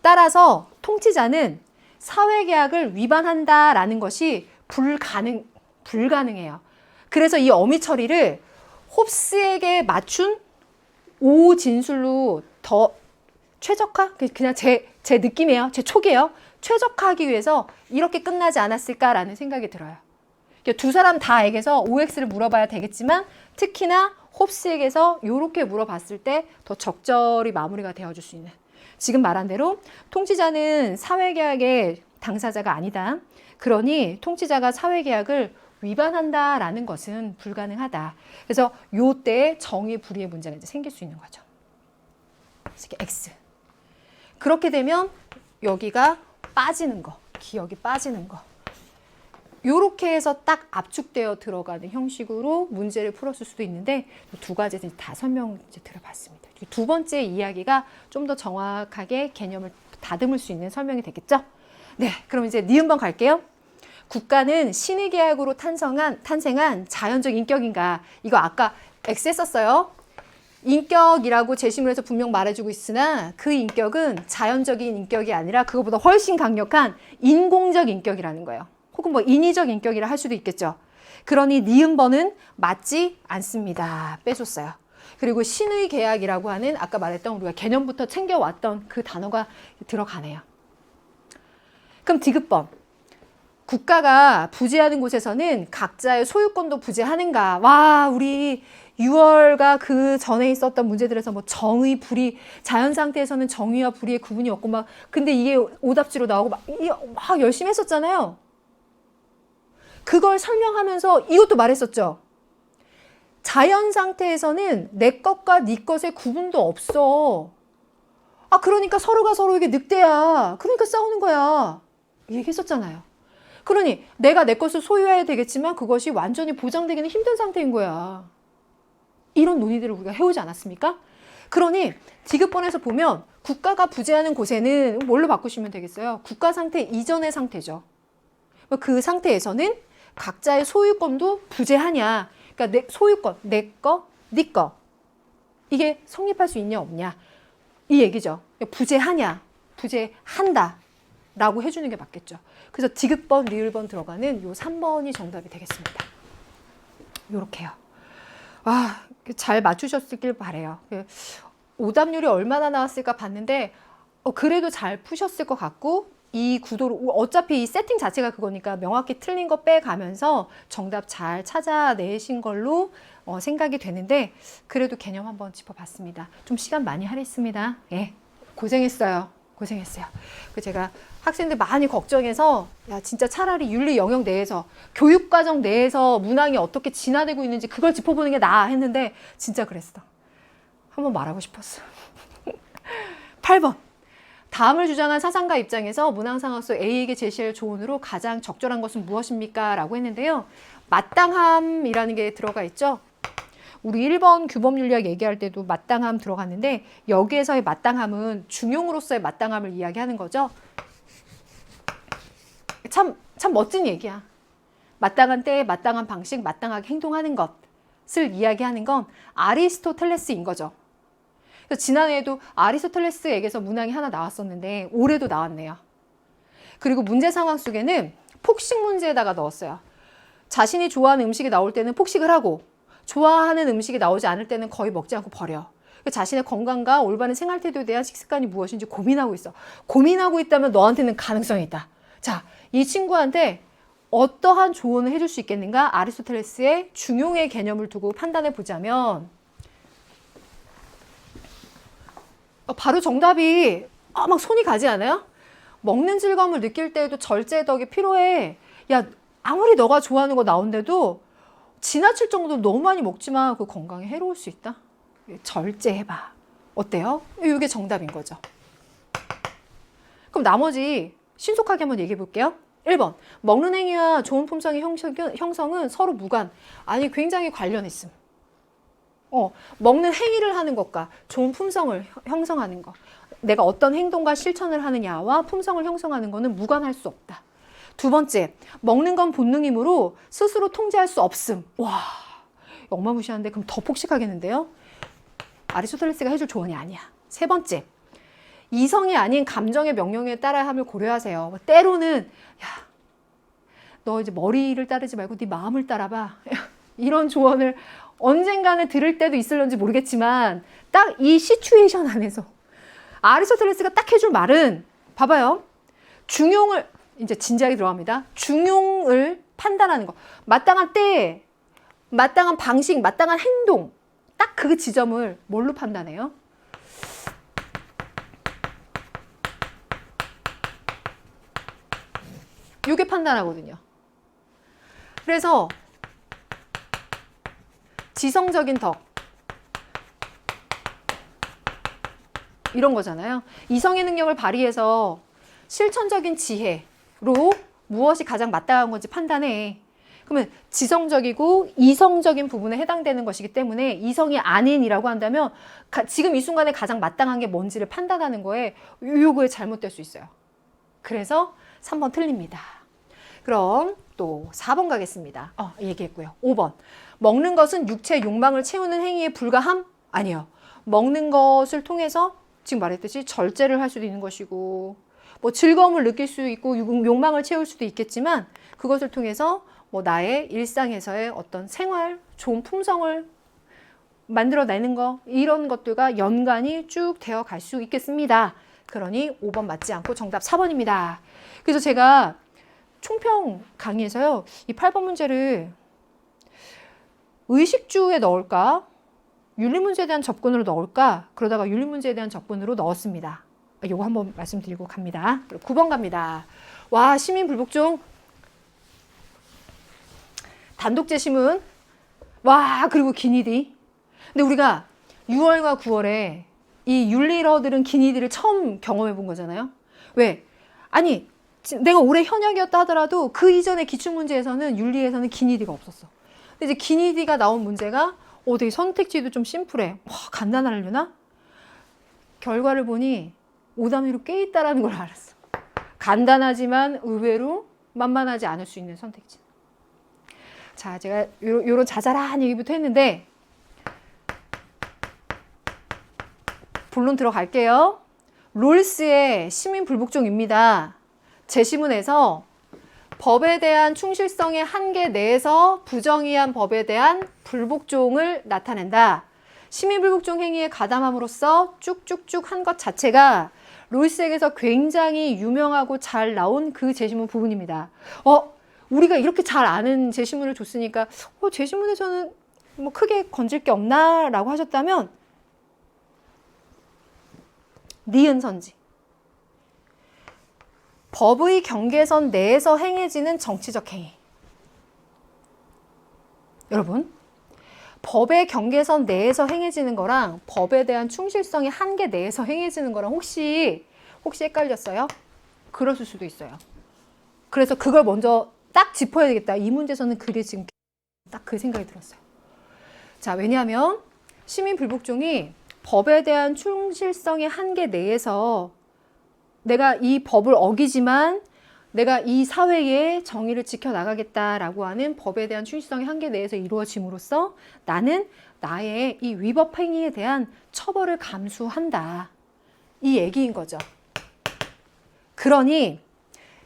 따라서 통치자는 사회계약을 위반한다라는 것이 불가능해요. 그래서 이 어미 처리를 홉스에게 맞춘 O 진술로 더 최적화? 그냥 제 느낌이에요. 제 촉이에요. 최적화하기 위해서 이렇게 끝나지 않았을까라는 생각이 들어요. 두 사람 다에게서 OX를 물어봐야 되겠지만 특히나 홉스에게서 이렇게 물어봤을 때 더 적절히 마무리가 되어줄 수 있는 지금 말한 대로 통치자는 사회계약의 당사자가 아니다. 그러니 통치자가 사회계약을 위반한다라는 것은 불가능하다. 그래서 요때 정의 불의의 문제가 이제 생길 수 있는 거죠. X. 그렇게 되면 여기가 빠지는 거, 기억이 빠지는 거. 요렇게 해서 딱 압축되어 들어가는 형식으로 문제를 풀었을 수도 있는데 두 가지 다 설명 이제 드려봤습니다. 두 번째 이야기가 좀 더 정확하게 개념을 다듬을 수 있는 설명이 되겠죠? 네, 그럼 이제 니은번 갈게요. 국가는 신의 계약으로 탄생한 자연적 인격인가? 이거 아까 X 했었어요. 인격이라고 제시문에서 분명 말해주고 있으나 그 인격은 자연적인 인격이 아니라 그거보다 훨씬 강력한 인공적 인격이라는 거예요. 혹은 뭐 인위적 인격이라 할 수도 있겠죠. 그러니 니은번은 맞지 않습니다. 빼줬어요. 그리고 신의 계약이라고 하는 아까 말했던 우리가 개념부터 챙겨왔던 그 단어가 들어가네요. 그럼 디귿번. 국가가 부재하는 곳에서는 각자의 소유권도 부재하는가? 와, 우리 6월과 그 전에 있었던 문제들에서 뭐 정의, 불의, 자연 상태에서는 정의와 불의의 구분이 없고 막 근데 이게 오답지로 나오고 막 열심히 했었잖아요. 그걸 설명하면서 이것도 말했었죠. 자연 상태에서는 내 것과 네 것의 구분도 없어. 그러니까 서로가 서로에게 늑대야. 그러니까 싸우는 거야. 얘기했었잖아요. 그러니 내가 내 것을 소유해야 되겠지만 그것이 완전히 보장되기는 힘든 상태인 거야. 이런 논의들을 우리가 해오지 않았습니까? 그러니 디귿번에서 보면 국가가 부재하는 곳에는 뭘로 바꾸시면 되겠어요? 국가 상태 이전의 상태죠. 그 상태에서는 각자의 소유권도 부재하냐. 그러니까 내 소유권, 내 거, 네 거. 이게 성립할 수 있냐 없냐. 이 얘기죠. 부재하냐, 부재한다 라고 해주는 게 맞겠죠. 그래서 디귿번, 리을번 들어가는 요 3번이 정답이 되겠습니다. 요렇게요. 잘 맞추셨길 바래요. 오답률이 얼마나 나왔을까 봤는데 그래도 잘 푸셨을 것 같고 이 구도로 어차피 이 세팅 자체가 그거니까 명확히 틀린 거 빼가면서 정답 잘 찾아내신 걸로 생각이 되는데 그래도 개념 한번 짚어봤습니다. 좀 시간 많이 할애했습니다. 예, 고생했어요. 제가 학생들 많이 걱정해서 야 진짜 차라리 윤리 영역 내에서 교육과정 내에서 문항이 어떻게 진화되고 있는지 그걸 짚어보는 게 나아 했는데 진짜 그랬어. 한번 말하고 싶었어. 8번. 다음을 주장한 사상가 입장에서 문항상학서 A에게 제시할 조언으로 가장 적절한 것은 무엇입니까? 라고 했는데요. 마땅함이라는 게 들어가 있죠. 우리 1번 규범윤리학 얘기할 때도 마땅함 들어갔는데 여기에서의 마땅함은 중용으로서의 마땅함을 이야기하는 거죠. 참 멋진 얘기야. 마땅한 때에 마땅한 방식, 마땅하게 행동하는 것을 이야기하는 건 아리스토텔레스인 거죠. 그래서 지난해에도 아리스토텔레스에게서 문항이 하나 나왔었는데 올해도 나왔네요. 그리고 문제 상황 속에는 폭식 문제에다가 넣었어요. 자신이 좋아하는 음식이 나올 때는 폭식을 하고 좋아하는 음식이 나오지 않을 때는 거의 먹지 않고 버려. 자신의 건강과 올바른 생활 태도에 대한 식습관이 무엇인지 고민하고 있어. 고민하고 있다면 너한테는 가능성이 있다. 자, 이 친구한테 어떠한 조언을 해줄 수 있겠는가? 아리스토텔레스의 중용의 개념을 두고 판단해 보자면 바로 정답이 막 손이 가지 않아요? 먹는 즐거움을 느낄 때에도 절제덕이 필요해. 야, 아무리 너가 좋아하는 거 나온데도 지나칠 정도로 너무 많이 먹지만 그 건강에 해로울 수 있다. 절제해봐. 어때요? 이게 정답인 거죠. 그럼 나머지 신속하게 한번 얘기해 볼게요. 1번, 먹는 행위와 좋은 품성의 형성은 서로 무관. 아니, 굉장히 관련있음. 먹는 행위를 하는 것과 좋은 품성을 형성하는 것. 내가 어떤 행동과 실천을 하느냐와 품성을 형성하는 것은 무관할 수 없다. 2번째, 먹는 건 본능이므로 스스로 통제할 수 없음. 와, 어마무시한데 그럼 더 폭식하겠는데요? 아리스토텔레스가 해줄 조언이 아니야. 3번째, 이성이 아닌 감정의 명령에 따라야 함을 고려하세요. 때로는 야, 너 이제 머리를 따르지 말고 네 마음을 따라봐. 이런 조언을 언젠가는 들을 때도 있을런지 모르겠지만 딱 이 시츄에이션 안에서 아리스토텔레스가 딱 해줄 말은 봐봐요. 중용을 이제 진지하게 들어갑니다. 중용을 판단하는 거. 마땅한 때, 마땅한 방식, 마땅한 행동. 딱 그 지점을 뭘로 판단해요? 요게 판단하거든요. 그래서 지성적인 덕 이런 거잖아요. 이성의 능력을 발휘해서 실천적인 지혜로 무엇이 가장 마땅한 건지 판단해. 그러면 지성적이고 이성적인 부분에 해당되는 것이기 때문에 이성이 아닌이라고 한다면 지금 이 순간에 가장 마땅한 게 뭔지를 판단하는 거에 요거에 잘못될 수 있어요. 그래서 3번 틀립니다. 그럼 또 4번 가겠습니다. 얘기했고요. 5번. 먹는 것은 육체의 욕망을 채우는 행위에 불과함? 아니요. 먹는 것을 통해서 지금 말했듯이 절제를 할 수도 있는 것이고 뭐 즐거움을 느낄 수 있고 욕망을 채울 수도 있겠지만 그것을 통해서 뭐 나의 일상에서의 어떤 생활, 좋은 품성을 만들어내는 거 이런 것들과 연관이 쭉 되어 갈 수 있겠습니다. 그러니 5번 맞지 않고 정답 4번입니다. 그래서 제가 총평 강의에서요. 이 8번 문제를 의식주에 넣을까? 윤리문제에 대한 접근으로 넣을까? 그러다가 윤리문제에 대한 접근으로 넣었습니다. 이거 한번 말씀드리고 갑니다. 9번 갑니다. 와, 시민불복종. 단독재심은. 와, 그리고 기니디. 근데 우리가 6월과 9월에 이 윤리러들은 기니디를 처음 경험해 본 거잖아요. 왜? 아니, 내가 올해 현역이었다 하더라도 그 이전의 기출문제에서는 윤리에서는 기니디가 없었어. 근데 이제 기니디가 나온 문제가 되게 선택지도 좀 심플해. 와, 간단하려나? 결과를 보니 오답률이 꽤 있다라는 걸 알았어. 간단하지만 의외로 만만하지 않을 수 있는 선택지. 자, 제가 요런 자잘한 얘기부터 했는데 본론 들어갈게요. 롤스의 시민불복종입니다. 제시문에서 법에 대한 충실성의 한계 내에서 부정의한 법에 대한 불복종을 나타낸다. 시민불복종 행위에 가담함으로써 쭉쭉쭉 한 것 자체가 롤스에게서 굉장히 유명하고 잘 나온 그 제시문 부분입니다. 우리가 이렇게 잘 아는 제시문을 줬으니까 제시문에서는 뭐 크게 건질 게 없나? 라고 하셨다면 니은 선지. 법의 경계선 내에서 행해지는 정치적 행위. 여러분, 법의 경계선 내에서 행해지는 거랑 법에 대한 충실성의 한계 내에서 행해지는 거랑 혹시 혹시 헷갈렸어요? 그랬을 수도 있어요. 그래서 그걸 먼저 딱 짚어야 되겠다. 이 문제에서는 그게 지금 딱 그 생각이 들었어요. 자, 왜냐하면 시민 불복종이 법에 대한 충실성의 한계 내에서 내가 이 법을 어기지만 내가 이 사회의 정의를 지켜나가겠다라고 하는 법에 대한 충실성의 한계 내에서 이루어짐으로써 나는 나의 이 위법 행위에 대한 처벌을 감수한다. 이 얘기인 거죠. 그러니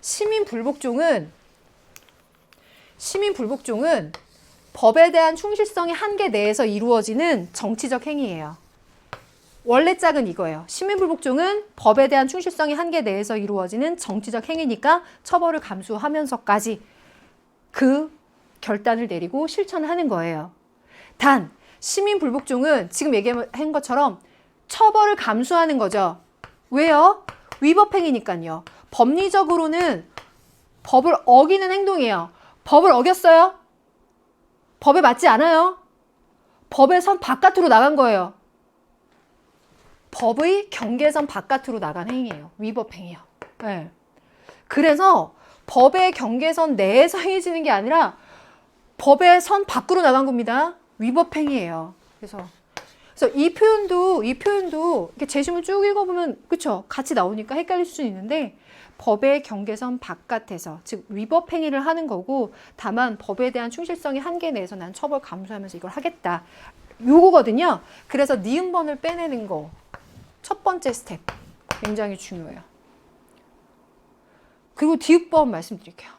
시민 불복종은 법에 대한 충실성의 한계 내에서 이루어지는 정치적 행위예요. 원래 짝은 이거예요. 시민불복종은 법에 대한 충실성의 한계 내에서 이루어지는 정치적 행위니까 처벌을 감수하면서까지 그 결단을 내리고 실천하는 거예요. 단, 시민불복종은 지금 얘기한 것처럼 처벌을 감수하는 거죠. 왜요? 위법행위니까요. 법리적으로는 법을 어기는 행동이에요. 법을 어겼어요? 법에 맞지 않아요? 법의 선 바깥으로 나간 거예요. 법의 경계선 바깥으로 나간 행위예요. 위법 행위요. 네. 그래서 법의 경계선 내에서 행해지는 게 아니라 법의 선 밖으로 나간 겁니다. 위법 행위예요. 그래서 이 표현도 이렇게 제시문 쭉 읽어보면 그쵸? 같이 나오니까 헷갈릴 수 있는데 법의 경계선 바깥에서 즉 위법 행위를 하는 거고 다만 법에 대한 충실성의 한계 내에서 난 처벌 감수하면서 이걸 하겠다. 요거거든요. 그래서 니은번을 빼내는 거. 첫 번째 스텝 굉장히 중요해요. 그리고 디귿번 말씀드릴게요.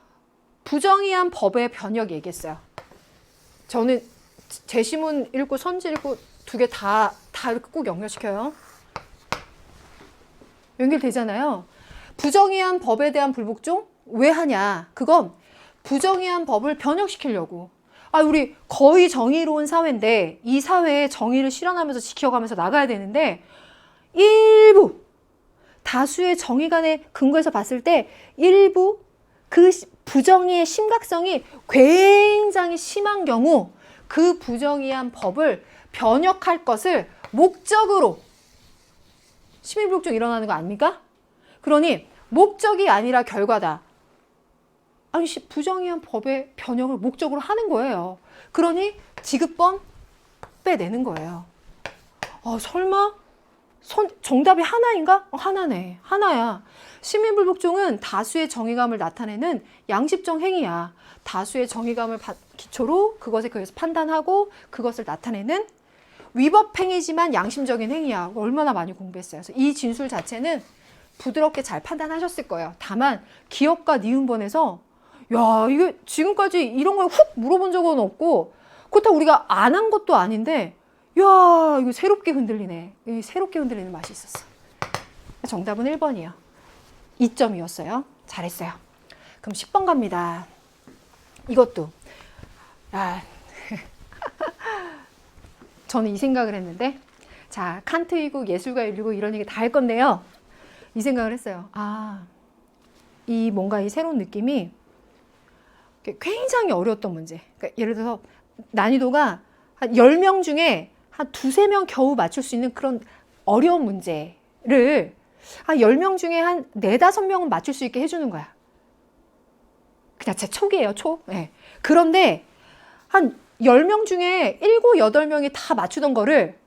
부정의한 법의 변역 얘기했어요. 저는 제시문 읽고 선지 읽고 두 개 다 이렇게 꼭 연결시켜요. 연결되잖아요. 부정의한 법에 대한 불복종 왜 하냐? 그건 부정의한 법을 변역시키려고. 우리 거의 정의로운 사회인데 이 사회에 정의를 실현하면서 지켜가면서 나가야 되는데 일부 다수의 정의관의 근거에서 봤을 때 일부 그 부정의의 심각성이 굉장히 심한 경우 그 부정의한 법을 변역할 것을 목적으로 시민불복종 일어나는 거 아닙니까? 그러니 목적이 아니라 결과다. 아니 부정의한 법의 변역을 목적으로 하는 거예요. 그러니 지급번 빼내는 거예요. 설마? 정답이 하나인가? 하나네. 하나야. 시민불복종은 다수의 정의감을 나타내는 양심적 행위야. 다수의 정의감을 기초로 그것에 의해서 판단하고 그것을 나타내는 위법 행위지만 양심적인 행위야. 얼마나 많이 공부했어요. 그래서 이 진술 자체는 부드럽게 잘 판단하셨을 거예요. 다만 기억과 니은번에서 야 이게 지금까지 이런 걸 훅 물어본 적은 없고 그렇다고 우리가 안 한 것도 아닌데 야 이거 새롭게 흔들리네. 새롭게 흔들리는 맛이 있었어. 정답은 1번이요. 2점이었어요. 잘했어요. 그럼 10번 갑니다. 이것도 저는 이 생각을 했는데 자 칸트이고 예술가 윤리고 이런 얘기 다 할 건데요. 이 생각을 했어요. 이 뭔가 이 새로운 느낌이 굉장히 어려웠던 문제. 그러니까 예를 들어서 난이도가 한 10명 중에 한 2~3명 겨우 맞출 수 있는 그런 어려운 문제를 한 10명 중에 한 4~5명은 맞출 수 있게 해주는 거야. 그냥 제 촉이에요, 촉. 네. 그런데 한 10명 중에 7~8명이 다 맞추던 거를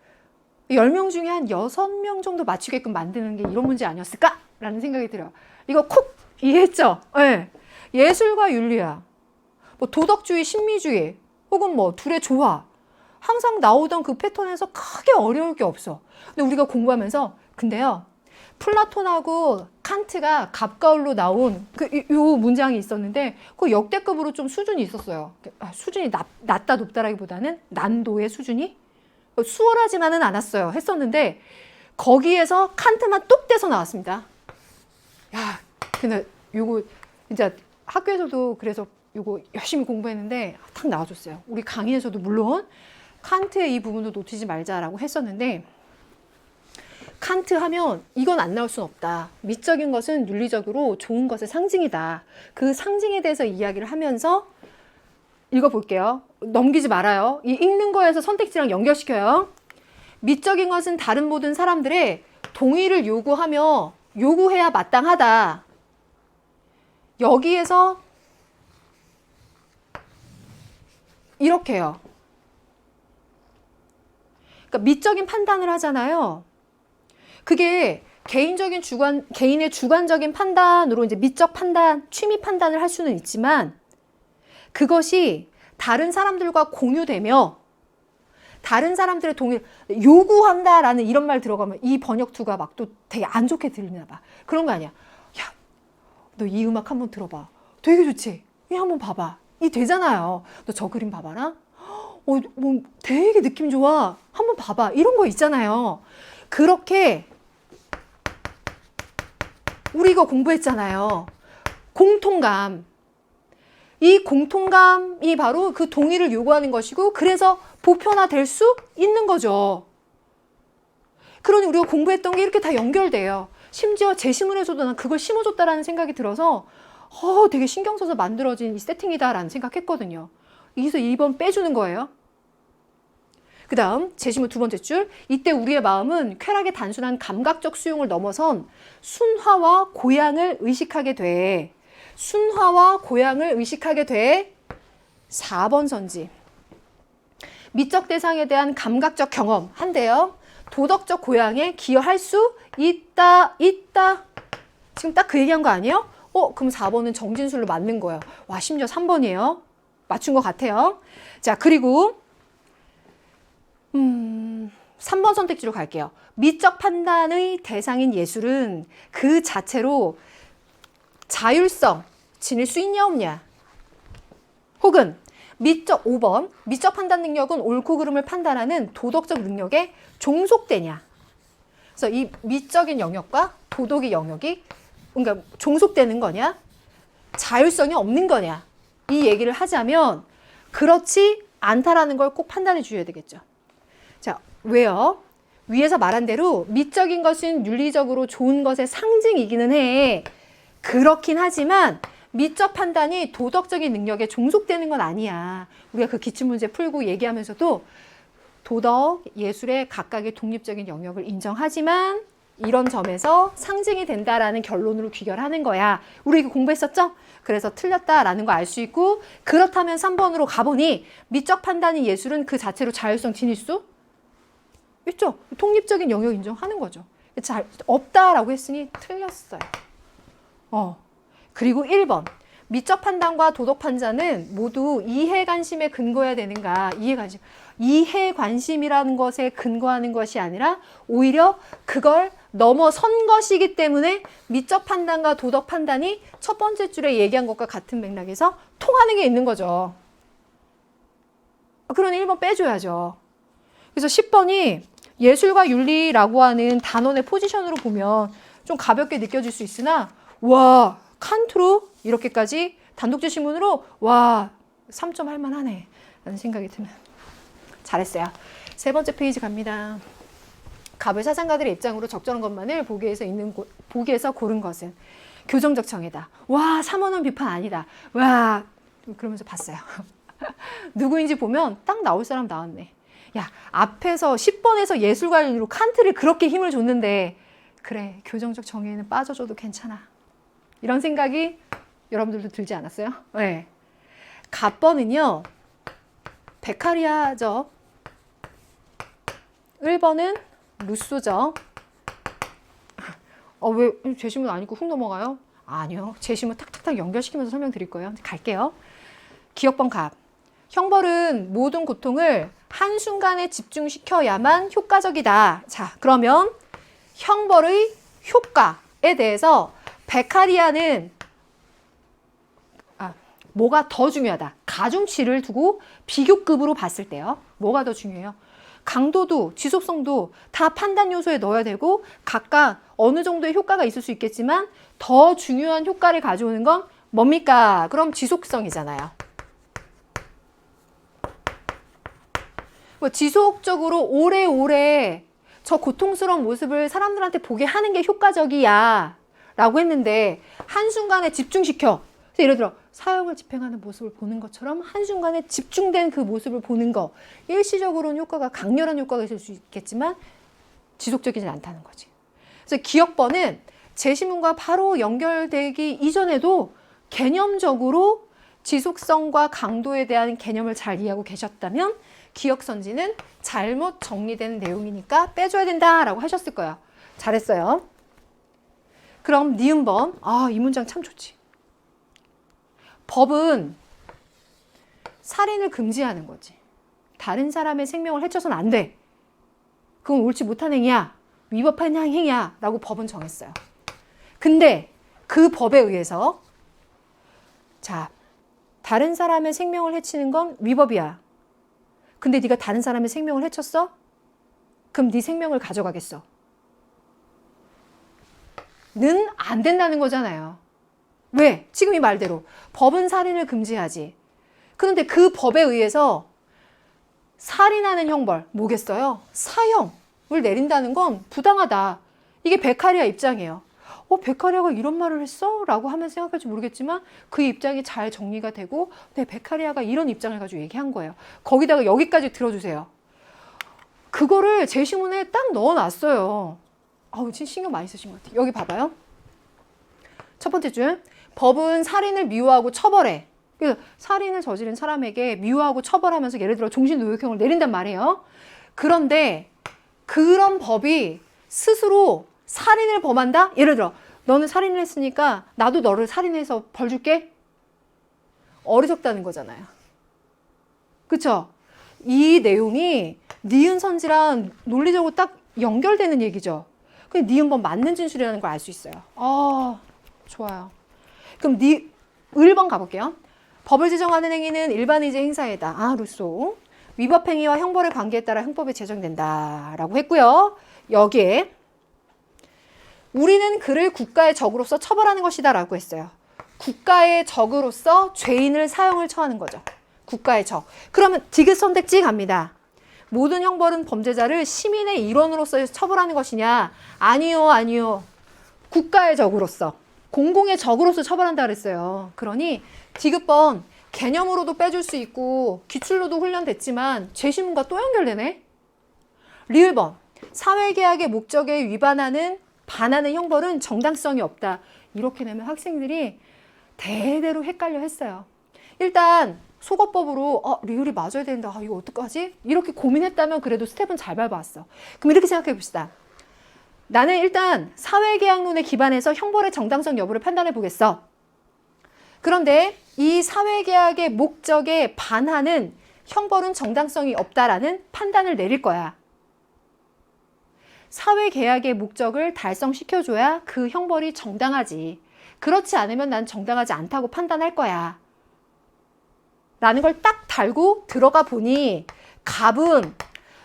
10명 중에 한 6명 정도 맞추게끔 만드는 게 이런 문제 아니었을까? 라는 생각이 들어요. 이거 콕 이해했죠? 네. 예술과 윤리야. 뭐 도덕주의, 심리주의, 혹은 뭐 둘의 조화. 항상 나오던 그 패턴에서 크게 어려울 게 없어. 근데 우리가 공부하면서 근데요. 플라톤하고 칸트가 갑과을로 나온 요 문장이 있었는데 그 역대급으로 좀 수준이 있었어요. 수준이 낮다 높다라기보다는 난도의 수준이 수월하지만은 않았어요. 했었는데 거기에서 칸트만 뚝 떼서 나왔습니다. 야, 근데 요거 진짜 학교에서도 그래서 요거 열심히 공부했는데 탁 나와줬어요. 우리 강의에서도 물론 칸트의 이 부분도 놓치지 말자라고 했었는데 칸트 하면 이건 안 나올 순 없다. 미적인 것은 윤리적으로 좋은 것의 상징이다. 그 상징에 대해서 이야기를 하면서 읽어볼게요. 넘기지 말아요. 이 읽는 거에서 선택지랑 연결시켜요. 미적인 것은 다른 모든 사람들의 동의를 요구하며 요구해야 마땅하다. 여기에서 이렇게 해요. 그러니까 미적인 판단을 하잖아요. 그게 개인의 주관적인 판단으로 이제 미적 판단, 취미 판단을 할 수는 있지만 그것이 다른 사람들과 공유되며 다른 사람들의 동의를 요구한다라는 이런 말 들어가면 이 번역투가 막 또 되게 안 좋게 들리나 봐. 그런 거 아니야. 야, 너 이 음악 한번 들어봐. 되게 좋지? 이 한번 봐봐. 이 되잖아요. 너 저 그림 봐봐라. 뭐 되게 느낌 좋아. 한번 봐봐. 이런 거 있잖아요. 그렇게 우리 이거 공부했잖아요. 공통감. 이 공통감이 바로 그 동의를 요구하는 것이고 그래서 보편화될 수 있는 거죠. 그러니 우리가 공부했던 게 이렇게 다 연결돼요. 심지어 제시문에서도 난 그걸 심어줬다라는 생각이 들어서 되게 신경 써서 만들어진 이 세팅이다라는 생각했거든요. 여기서 2번 빼주는 거예요. 그 다음 제시문 두 번째 줄. 이때 우리의 마음은 쾌락의 단순한 감각적 수용을 넘어선 순화와 고양을 의식하게 돼. 순화와 고양을 의식하게 돼. 4번 선지. 미적 대상에 대한 감각적 경험 한대요. 도덕적 고양에 기여할 수 있다. 지금 딱 그 얘기한 거 아니에요? 그럼 4번은 정진술로 맞는 거예요. 와, 심지어 3번이에요. 맞춘 것 같아요. 자, 그리고 3번 선택지로 갈게요. 미적 판단의 대상인 예술은 그 자체로 자율성 지닐 수 있냐 없냐. 혹은 5번 미적 판단 능력은 옳고 그름을 판단하는 도덕적 능력에 종속되냐. 그래서 이 미적인 영역과 도덕의 영역이 그러니까 종속되는 거냐 자율성이 없는 거냐 이 얘기를 하자면 그렇지 않다라는 걸 꼭 판단해 주셔야 되겠죠. 자, 왜요? 위에서 말한 대로 미적인 것은 윤리적으로 좋은 것의 상징이기는 해. 그렇긴 하지만 미적 판단이 도덕적인 능력에 종속되는 건 아니야. 우리가 그 기출문제 풀고 얘기하면서도 도덕, 예술의 각각의 독립적인 영역을 인정하지만 이런 점에서 상징이 된다라는 결론으로 귀결하는 거야. 우리 이거 공부했었죠? 그래서 틀렸다라는 거 알 수 있고 그렇다면 3번으로 가보니 미적 판단인 예술은 그 자체로 자율성 지닐 수 있죠? 독립적인 영역 인정하는 거죠. 없다라고 했으니 틀렸어요. 그리고 1번. 미적 판단과 도덕 판단은 모두 이해관심에 근거해야 되는가? 이해관심이라는 것에 근거하는 것이 아니라 오히려 그걸 넘어선 것이기 때문에 미적 판단과 도덕 판단이 첫 번째 줄에 얘기한 것과 같은 맥락에서 통하는 게 있는 거죠. 그러니 1번 빼줘야죠. 그래서 10번이 예술과 윤리라고 하는 단원의 포지션으로 보면 좀 가볍게 느껴질 수 있으나 와 칸트로 이렇게까지 단독 지문으로 와 3점 할 만하네 라는 생각이 드는 잘했어요. 세 번째 페이지 갑니다. 갑을 사상가들의 입장으로 적절한 것만을 보기에서 고른 것은 교정적 정의다. 와 3원은 비판 아니다. 와 그러면서 봤어요. 누구인지 보면 딱 나올 사람 나왔네. 야 앞에서 10번에서 예술과 윤리로 칸트를 그렇게 힘을 줬는데 그래 교정적 정의에는 빠져줘도 괜찮아. 이런 생각이 여러분들도 들지 않았어요? 네. 갑번은요. 베카리아죠. 1번은 루소죠. 왜 제시문 안 읽고 훅 넘어가요? 아니요. 제시문 탁탁탁 연결시키면서 설명드릴 거예요. 갈게요. 기억번 갑. 형벌은 모든 고통을 한순간에 집중시켜야만 효과적이다. 자, 그러면 형벌의 효과에 대해서 베카리아는 뭐가 더 중요하다. 가중치를 두고 비교급으로 봤을 때요. 뭐가 더 중요해요? 강도도 지속성도 다 판단 요소에 넣어야 되고 각각 어느 정도의 효과가 있을 수 있겠지만 더 중요한 효과를 가져오는 건 뭡니까? 그럼 지속성이잖아요. 뭐 지속적으로 오래오래 저 고통스러운 모습을 사람들한테 보게 하는 게 효과적이야 라고 했는데 한순간에 집중시켜. 그래서 예를 들어 사형을 집행하는 모습을 보는 것처럼 한순간에 집중된 그 모습을 보는 거 일시적으로는 효과가 강렬한 효과가 있을 수 있겠지만 지속적이진 않다는 거지. 그래서 기억번은 제시문과 바로 연결되기 이전에도 개념적으로 지속성과 강도에 대한 개념을 잘 이해하고 계셨다면 기억선지는 잘못 정리된 내용이니까 빼줘야 된다라고 하셨을 거야. 잘했어요. 그럼 니은번. 이 문장 참 좋지. 법은 살인을 금지하는 거지. 다른 사람의 생명을 해쳐서는 안 돼. 그건 옳지 못한 행위야. 위법한 행위야. 라고 법은 정했어요. 근데 그 법에 의해서 자, 다른 사람의 생명을 해치는 건 위법이야. 근데 네가 다른 사람의 생명을 해쳤어? 그럼 네 생명을 가져가겠어? 는 안 된다는 거잖아요. 왜? 지금 이 말대로 법은 살인을 금지하지. 그런데 그 법에 의해서 살인하는 형벌, 뭐겠어요? 사형을 내린다는 건 부당하다. 이게 베카리아 입장이에요. 베카리아가 이런 말을 했어? 라고 하면 생각할지 모르겠지만 그 입장이 잘 정리가 되고 베카리아가 이런 입장을 가지고 얘기한 거예요. 거기다가 여기까지 들어주세요. 그거를 제시문에 딱 넣어놨어요. 진짜 신경 많이 쓰신 것 같아요. 여기 봐봐요. 첫 번째 줄. 법은 살인을 미워하고 처벌해. 그래서 살인을 저지른 사람에게 미워하고 처벌하면서 예를 들어 종신노역형을 내린단 말이에요. 그런데 그런 법이 스스로 살인을 범한다? 예를 들어 너는 살인을 했으니까 나도 너를 살인해서 벌 줄게? 어리석다는 거잖아요. 그쵸? 이 내용이 니은 선지랑 논리적으로 딱 연결되는 얘기죠. 근데 니은번 맞는 진술이라는 걸 알 수 있어요. 좋아요. 그럼 을번 가볼게요. 법을 제정하는 행위는 일반 의제 행사이다. 루소. 위법 행위와 형벌의 관계에 따라 형법이 제정된다. 라고 했고요. 여기에 우리는 그를 국가의 적으로서 처벌하는 것이다. 라고 했어요. 국가의 적으로서 죄인을 사형을 처하는 거죠. 국가의 적. 그러면 디귿 선택지 갑니다. 모든 형벌은 범죄자를 시민의 일원으로서 처벌하는 것이냐? 아니요. 국가의 적으로서. 공공의 적으로서 처벌한다 그랬어요. 그러니 디귿번 개념으로도 빼줄 수 있고 기출로도 훈련됐지만 제시문과 또 연결되네. 리을번 사회계약의 목적에 반하는 형벌은 정당성이 없다. 이렇게 내면 학생들이 대대로 헷갈려 했어요. 일단 속어법으로 리을이 맞아야 되는데 이거 어떡하지? 이렇게 고민했다면 그래도 스텝은 잘 밟아왔어. 그럼 이렇게 생각해 봅시다. 나는 일단 사회계약론에 기반해서 형벌의 정당성 여부를 판단해 보겠어. 그런데 이 사회계약의 목적에 반하는 형벌은 정당성이 없다라는 판단을 내릴 거야. 사회계약의 목적을 달성시켜줘야 그 형벌이 정당하지. 그렇지 않으면 난 정당하지 않다고 판단할 거야. 라는 걸 딱 달고 들어가 보니 갑은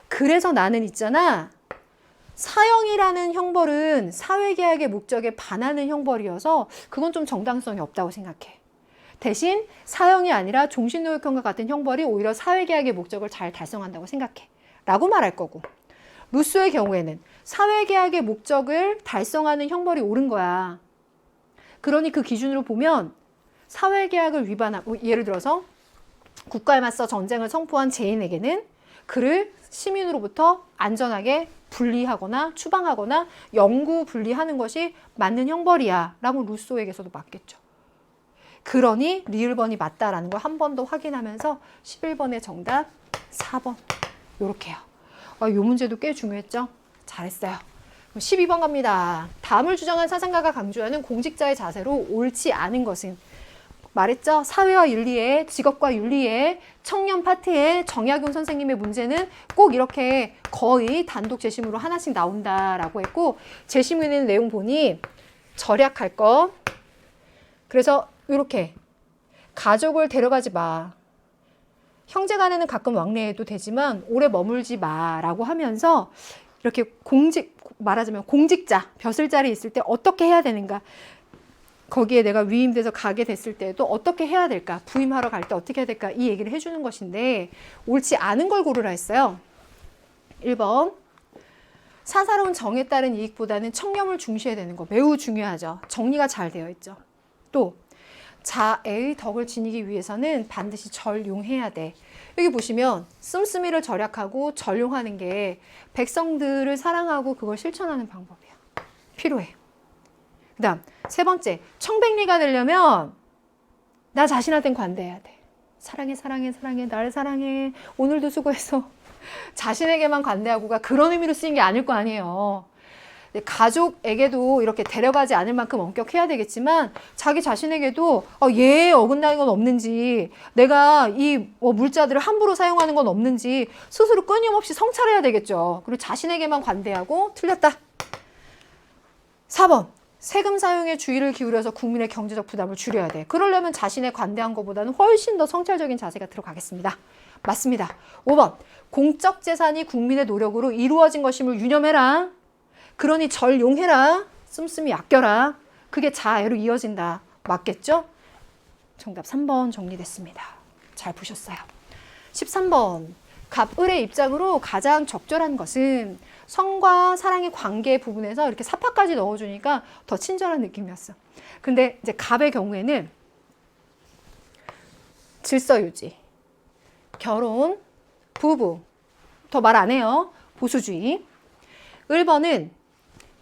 그래서 나는 있잖아. 사형이라는 형벌은 사회계약의 목적에 반하는 형벌이어서 그건 좀 정당성이 없다고 생각해. 대신 사형이 아니라 종신노역형과 같은 형벌이 오히려 사회계약의 목적을 잘 달성한다고 생각해. 라고 말할 거고. 루소의 경우에는 사회계약의 목적을 달성하는 형벌이 옳은 거야. 그러니 그 기준으로 보면 사회계약을 위반하고 예를 들어서 국가에 맞서 전쟁을 선포한 죄인에게는 그를 시민으로부터 안전하게 분리하거나 추방하거나 영구 분리하는 것이 맞는 형벌이야 라고 루소에게서도 맞겠죠. 그러니 리을번이 맞다라는 걸 한 번 더 확인하면서 11번의 정답 4번 이렇게요. 이 문제도 꽤 중요했죠? 잘했어요. 12번 갑니다. 다음을 주장한 사상가가 강조하는 공직자의 자세로 옳지 않은 것은 말했죠? 사회와 윤리에, 직업과 윤리에, 청년 파트에 정약용 선생님의 문제는 꼭 이렇게 거의 단독 제시문으로 하나씩 나온다라고 했고 제시문에 내용 보니 절약할 것. 그래서 이렇게 가족을 데려가지 마. 형제간에는 가끔 왕래해도 되지만 오래 머물지 마라고 하면서 이렇게 말하자면 공직자, 벼슬자리에 있을 때 어떻게 해야 되는가. 거기에 내가 위임돼서 가게 됐을 때도 어떻게 해야 될까? 부임하러 갈 때 어떻게 해야 될까? 이 얘기를 해주는 것인데 옳지 않은 걸 고르라 했어요. 1번 사사로운 정에 따른 이익보다는 청렴을 중시해야 되는 거 매우 중요하죠. 정리가 잘 되어 있죠. 또 자애의 덕을 지니기 위해서는 반드시 절용해야 돼. 여기 보시면 씀씀이를 절약하고 절용하는 게 백성들을 사랑하고 그걸 실천하는 방법이야. 필요해. 그 다음 세 번째, 청백리가 되려면 나 자신한테는 관대해야 돼. 사랑해, 사랑해, 사랑해, 나를 사랑해, 오늘도 수고했어. 자신에게만 관대하고가 그런 의미로 쓰인 게 아닐 거 아니에요. 가족에게도 이렇게 데려가지 않을 만큼 엄격해야 되겠지만 자기 자신에게도 얘 어긋나는 건 없는지, 내가 이 물자들을 함부로 사용하는 건 없는지 스스로 끊임없이 성찰해야 되겠죠. 그리고 자신에게만 관대하고. 틀렸다. 4번, 세금 사용에 주의를 기울여서 국민의 경제적 부담을 줄여야 돼. 그러려면 자신의 관대한 것보다는 훨씬 더 성찰적인 자세가 들어가겠습니다. 맞습니다. 5번, 공적 재산이 국민의 노력으로 이루어진 것임을 유념해라. 그러니 절용해라. 씀씀이 아껴라. 그게 자애로 이어진다. 맞겠죠? 정답 3번 정리됐습니다. 잘 보셨어요. 13번, 갑을의 입장으로 가장 적절한 것은 성과 사랑의 관계 부분에서 이렇게 사파까지 넣어주니까 더 친절한 느낌이었어. 근데 이제 갑의 경우에는 질서유지, 결혼, 부부, 더 말 안 해요. 보수주의. 을번은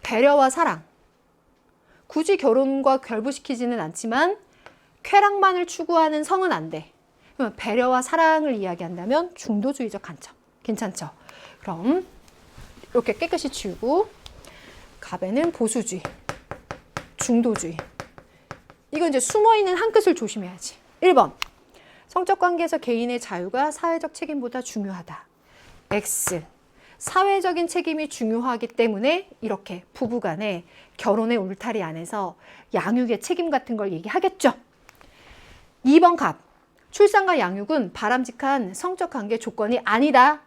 배려와 사랑. 굳이 결혼과 결부시키지는 않지만 쾌락만을 추구하는 성은 안 돼. 그러면 배려와 사랑을 이야기한다면 중도주의적 관점. 괜찮죠? 그럼 이렇게 깨끗이 치우고, 갑에는 보수주의, 중도주의. 이건 이제 숨어있는 한 끝을 조심해야지. 1번, 성적 관계에서 개인의 자유가 사회적 책임보다 중요하다. X, 사회적인 책임이 중요하기 때문에 이렇게 부부간에 결혼의 울타리 안에서 양육의 책임 같은 걸 얘기하겠죠. 2번 갑, 출산과 양육은 바람직한 성적 관계 조건이 아니다.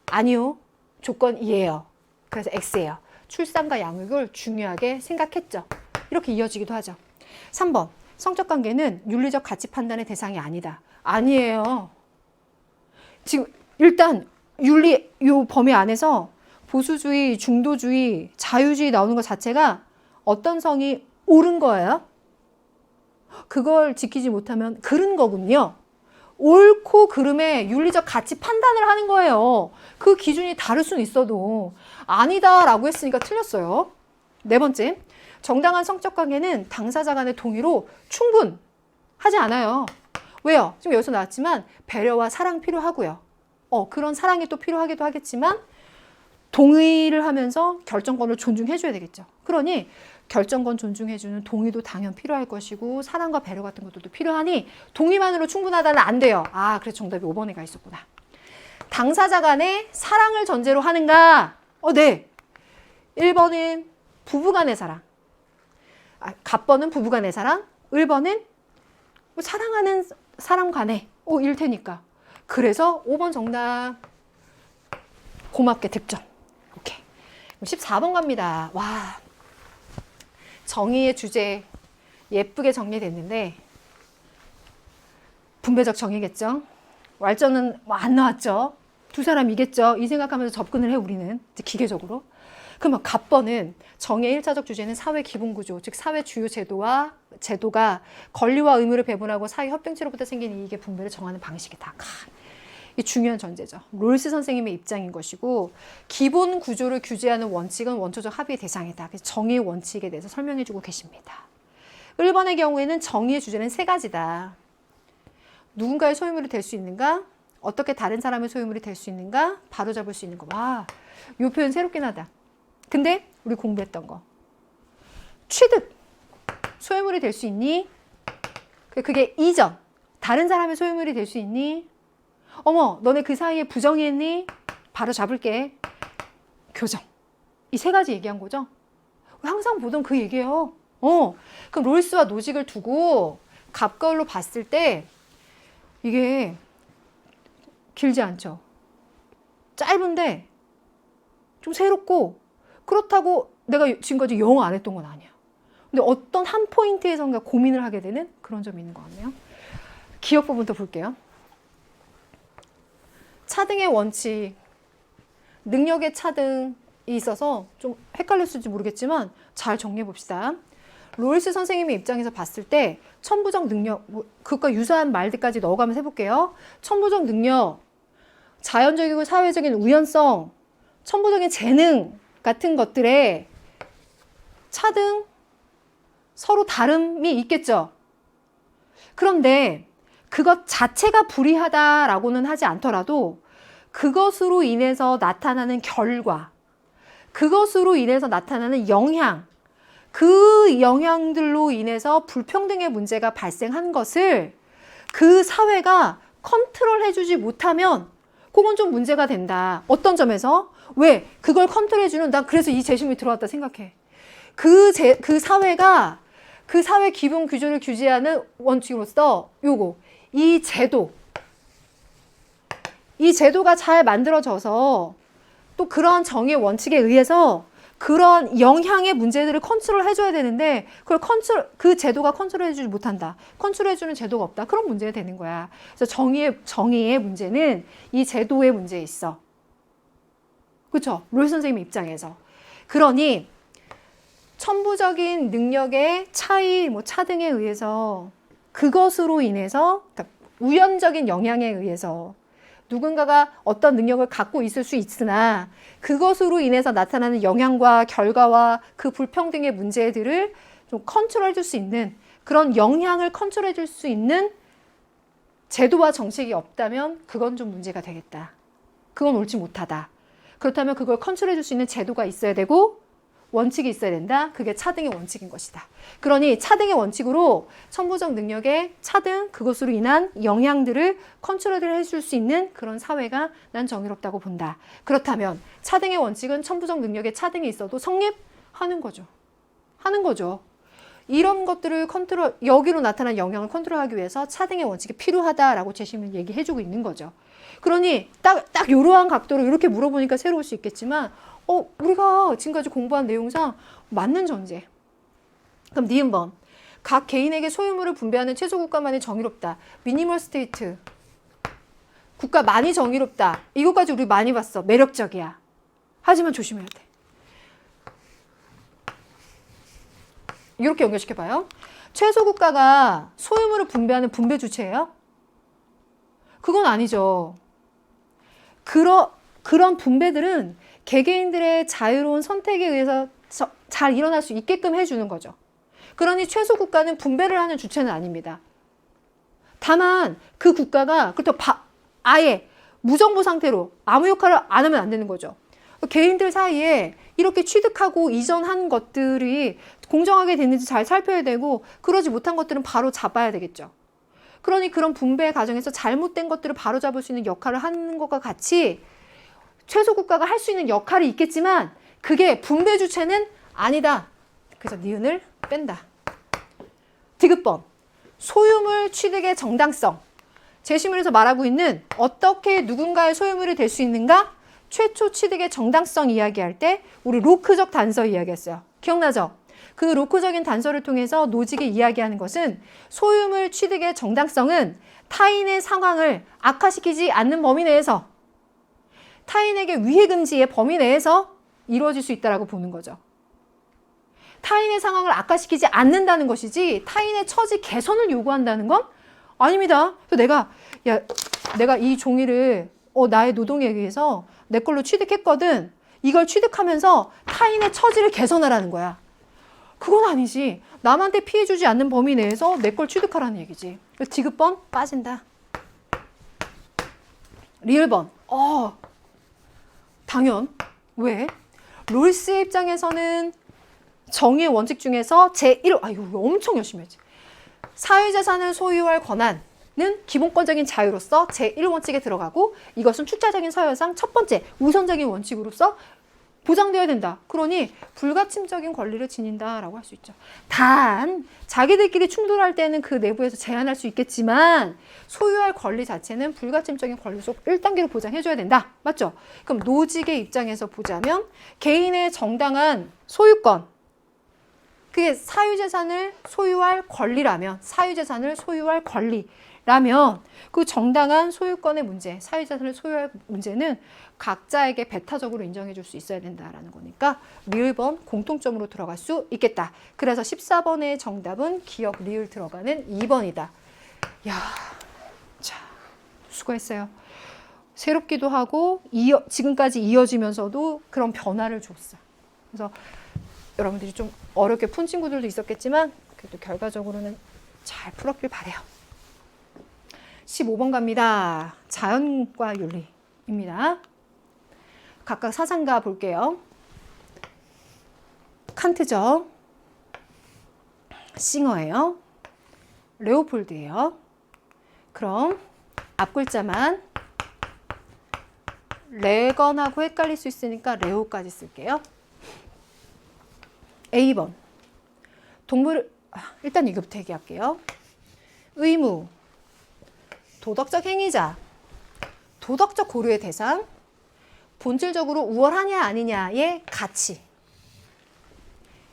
아니요, 조건이에요. 그래서 X예요. 출산과 양육을 중요하게 생각했죠. 이렇게 이어지기도 하죠. 3번, 성적 관계는 윤리적 가치 판단의 대상이 아니다. 아니에요. 지금 일단 윤리 요 범위 안에서 보수주의, 중도주의, 자유주의 나오는 것 자체가 어떤 성이 옳은 거예요? 그걸 지키지 못하면 그른 거군요. 옳고 그름의 윤리적 가치 판단을 하는 거예요. 그 기준이 다를 수는 있어도 아니다라고 했으니까 틀렸어요. 4번째, 정당한 성적 관계는 당사자 간의 동의로 충분하지 않아요. 왜요? 지금 여기서 나왔지만 배려와 사랑 필요하고요. 그런 사랑이 또 필요하기도 하겠지만 동의를 하면서 결정권을 존중해줘야 되겠죠. 그러니 결정권 존중해주는 동의도 당연 필요할 것이고 사랑과 배려 같은 것도 필요하니 동의만으로 충분하다는 안 돼요. 그래서 정답이 5번에 가 있었구나. 당사자 간의 사랑을 전제로 하는가? 네. 1번은 부부간의 사랑. 갑번은 부부간의 사랑. 을번은 사랑하는 사람 간에 일 테니까. 그래서 5번 정답. 고맙게 득점. 오케이. 14번 갑니다. 와. 정의의 주제 예쁘게 정리됐는데 분배적 정의겠죠. 왈전은 안 나왔죠. 두 사람이겠죠. 이 생각하면서 접근을 해 우리는 기계적으로. 그러면 갑번은 정의의 1차적 주제는 사회 기본구조, 즉 사회 주요 제도가 권리와 의무를 배분하고 사회 협동체로부터 생긴 이익의 분배를 정하는 방식이다. 이 중요한 전제죠. 롤스 선생님의 입장인 것이고 기본 구조를 규제하는 원칙은 원초적 합의의 대상이다. 그래서 정의의 원칙에 대해서 설명해주고 계십니다. 1번의 경우에는 정의의 주제는 3가지다. 누군가의 소유물이 될 수 있는가? 어떻게 다른 사람의 소유물이 될 수 있는가? 바로잡을 수 있는 거. 와, 이 표현 새롭긴 하다. 근데 우리 공부했던 거. 취득. 소유물이 될 수 있니? 그게 이전. 다른 사람의 소유물이 될 수 있니? 어머, 너네 그 사이에 부정했니? 바로 잡을게. 교정. 이 3가지 얘기한 거죠? 항상 보던 그 얘기예요. 그럼 롤스와 노직을 두고 갑걸로 봤을 때 이게 길지 않죠? 짧은데 좀 새롭고 그렇다고 내가 지금까지 영어 안 했던 건 아니야. 근데 어떤 한 포인트에선가 고민을 하게 되는 그런 점이 있는 것 같네요. 기억 부분도 볼게요. 차등의 원칙, 능력의 차등이 있어서 좀 헷갈렸을지 모르겠지만 잘 정리해 봅시다. 롤스 선생님의 입장에서 봤을 때 천부적 능력, 그것과 유사한 말들까지 넣어가면서 해볼게요. 천부적 능력, 자연적이고 사회적인 우연성, 천부적인 재능 같은 것들의 차등, 서로 다름이 있겠죠. 그런데 그것 자체가 불이하다라고는 하지 않더라도 그것으로 인해서 나타나는 결과, 그것으로 인해서 나타나는 영향, 그 영향들로 인해서 불평등의 문제가 발생한 것을 그 사회가 컨트롤해주지 못하면 그건 좀 문제가 된다. 어떤 점에서? 왜? 그걸 컨트롤해주는, 난 그래서 이 재심이 들어왔다 생각해. 그 사회가 그 사회 기본 규조를 규제하는 원칙으로서 요거, 이 제도가 잘 만들어져서 또 그런 정의 원칙에 의해서 그런 영향의 문제들을 컨트롤 해줘야 되는데 그 제도가 컨트롤해주지 못한다. 컨트롤해주는 제도가 없다. 그런 문제가 되는 거야. 그래서 정의의 문제는 이 제도의 문제에 있어. 그렇죠? 롤 선생님 입장에서. 그러니 천부적인 능력의 차이, 차등에 의해서 그것으로 인해서 그러니까 우연적인 영향에 의해서 누군가가 어떤 능력을 갖고 있을 수 있으나 그것으로 인해서 나타나는 영향과 결과와 그 불평등의 문제들을 좀 컨트롤해 줄 수 있는 그런 영향을 컨트롤해 줄 수 있는 제도와 정책이 없다면 그건 좀 문제가 되겠다. 그건 옳지 못하다. 그렇다면 그걸 컨트롤해 줄 수 있는 제도가 있어야 되고 원칙이 있어야 된다. 그게 차등의 원칙인 것이다. 그러니 차등의 원칙으로 천부적 능력의 차등, 그것으로 인한 영향들을 컨트롤을 해줄 수 있는 그런 사회가 난 정의롭다고 본다. 그렇다면 차등의 원칙은 천부적 능력의 차등이 있어도 성립하는 거죠. 하는 거죠. 이런 것들을 여기로 나타난 영향을 컨트롤하기 위해서 차등의 원칙이 필요하다라고 제시문을 얘기해주고 있는 거죠. 그러니 딱 이러한 각도로 이렇게 물어보니까 새로울 수 있겠지만 우리가 지금까지 공부한 내용상 맞는 전제. 그럼 니은번. 각 개인에게 소유물을 분배하는 최소국가만이 정의롭다. 미니멀 스테이트. 국가만이 정의롭다. 이것까지 우리 많이 봤어. 매력적이야. 하지만 조심해야 돼. 이렇게 연결시켜봐요. 최소국가가 소유물을 분배하는 분배 주체예요? 그건 아니죠. 그런 분배들은 개개인들의 자유로운 선택에 의해서 잘 일어날 수 있게끔 해주는 거죠. 그러니 최소 국가는 분배를 하는 주체는 아닙니다. 다만 그 국가가 그렇다고 아예 무정부 상태로 아무 역할을 안 하면 안 되는 거죠. 개인들 사이에 이렇게 취득하고 이전한 것들이 공정하게 됐는지 잘 살펴야 되고 그러지 못한 것들은 바로 잡아야 되겠죠. 그러니 그런 분배 과정에서 잘못된 것들을 바로 잡을 수 있는 역할을 하는 것과 같이 최소 국가가 할 수 있는 역할이 있겠지만 그게 분배 주체는 아니다. 그래서 니은을 뺀다. 디귿번. 소유물 취득의 정당성. 제시문에서 말하고 있는 어떻게 누군가의 소유물이 될 수 있는가? 최초 취득의 정당성 이야기할 때 우리 로크적 단서 이야기했어요. 기억나죠? 그 로크적인 단서를 통해서 노직이 이야기하는 것은 소유물 취득의 정당성은 타인의 상황을 악화시키지 않는 범위 내에서 타인에게 위해 금지의 범위 내에서 이루어질 수 있다고 보는 거죠. 타인의 상황을 악화시키지 않는다는 것이지 타인의 처지 개선을 요구한다는 건 아닙니다. 그래서 내가 이 종이를 나의 노동에 의해서 내 걸로 취득했거든. 이걸 취득하면서 타인의 처지를 개선하라는 거야. 그건 아니지. 남한테 피해 주지 않는 범위 내에서 내 걸 취득하라는 얘기지. 디귿번 빠진다. 리을번. 당연. 왜? 롤스의 입장에서는 정의의 원칙 중에서 제1, 이거 엄청 열심히 했지. 사유재산을 소유할 권한은 기본권적인 자유로서 제1원칙에 들어가고 이것은 출자적인 서열상 첫 번째 우선적인 원칙으로서 보장되어야 된다. 그러니 불가침적인 권리를 지닌다라고 할 수 있죠. 단 자기들끼리 충돌할 때는 그 내부에서 제한할 수 있겠지만 소유할 권리 자체는 불가침적인 권리 속 1단계로 보장해줘야 된다. 맞죠? 그럼 노직의 입장에서 보자면 개인의 정당한 소유권, 그게 사유재산을 소유할 권리라면 그 정당한 소유권의 문제, 사유재산을 소유할 문제는 각자에게 배타적으로 인정해 줄 수 있어야 된다라는 거니까 리을번 공통점으로 들어갈 수 있겠다. 그래서 14번의 정답은 기역 리을 들어가는 2번이다. 자, 수고했어요. 새롭기도 하고 지금까지 이어지면서도 그런 변화를 줬어. 그래서 여러분들이 좀 어렵게 푼 친구들도 있었겠지만 그래도 결과적으로는 잘 풀었길 바래요. 15번 갑니다. 자연과 윤리입니다. 각각 사상가 볼게요. 칸트죠. 싱어예요. 레오폴드예요. 그럼 앞 글자만 레건하고 헷갈릴 수 있으니까 레오까지 쓸게요. A번 일단 이거부터 얘기할게요. 의무, 도덕적 행위자, 도덕적 고려의 대상, 본질적으로 우월하냐 아니냐의 가치.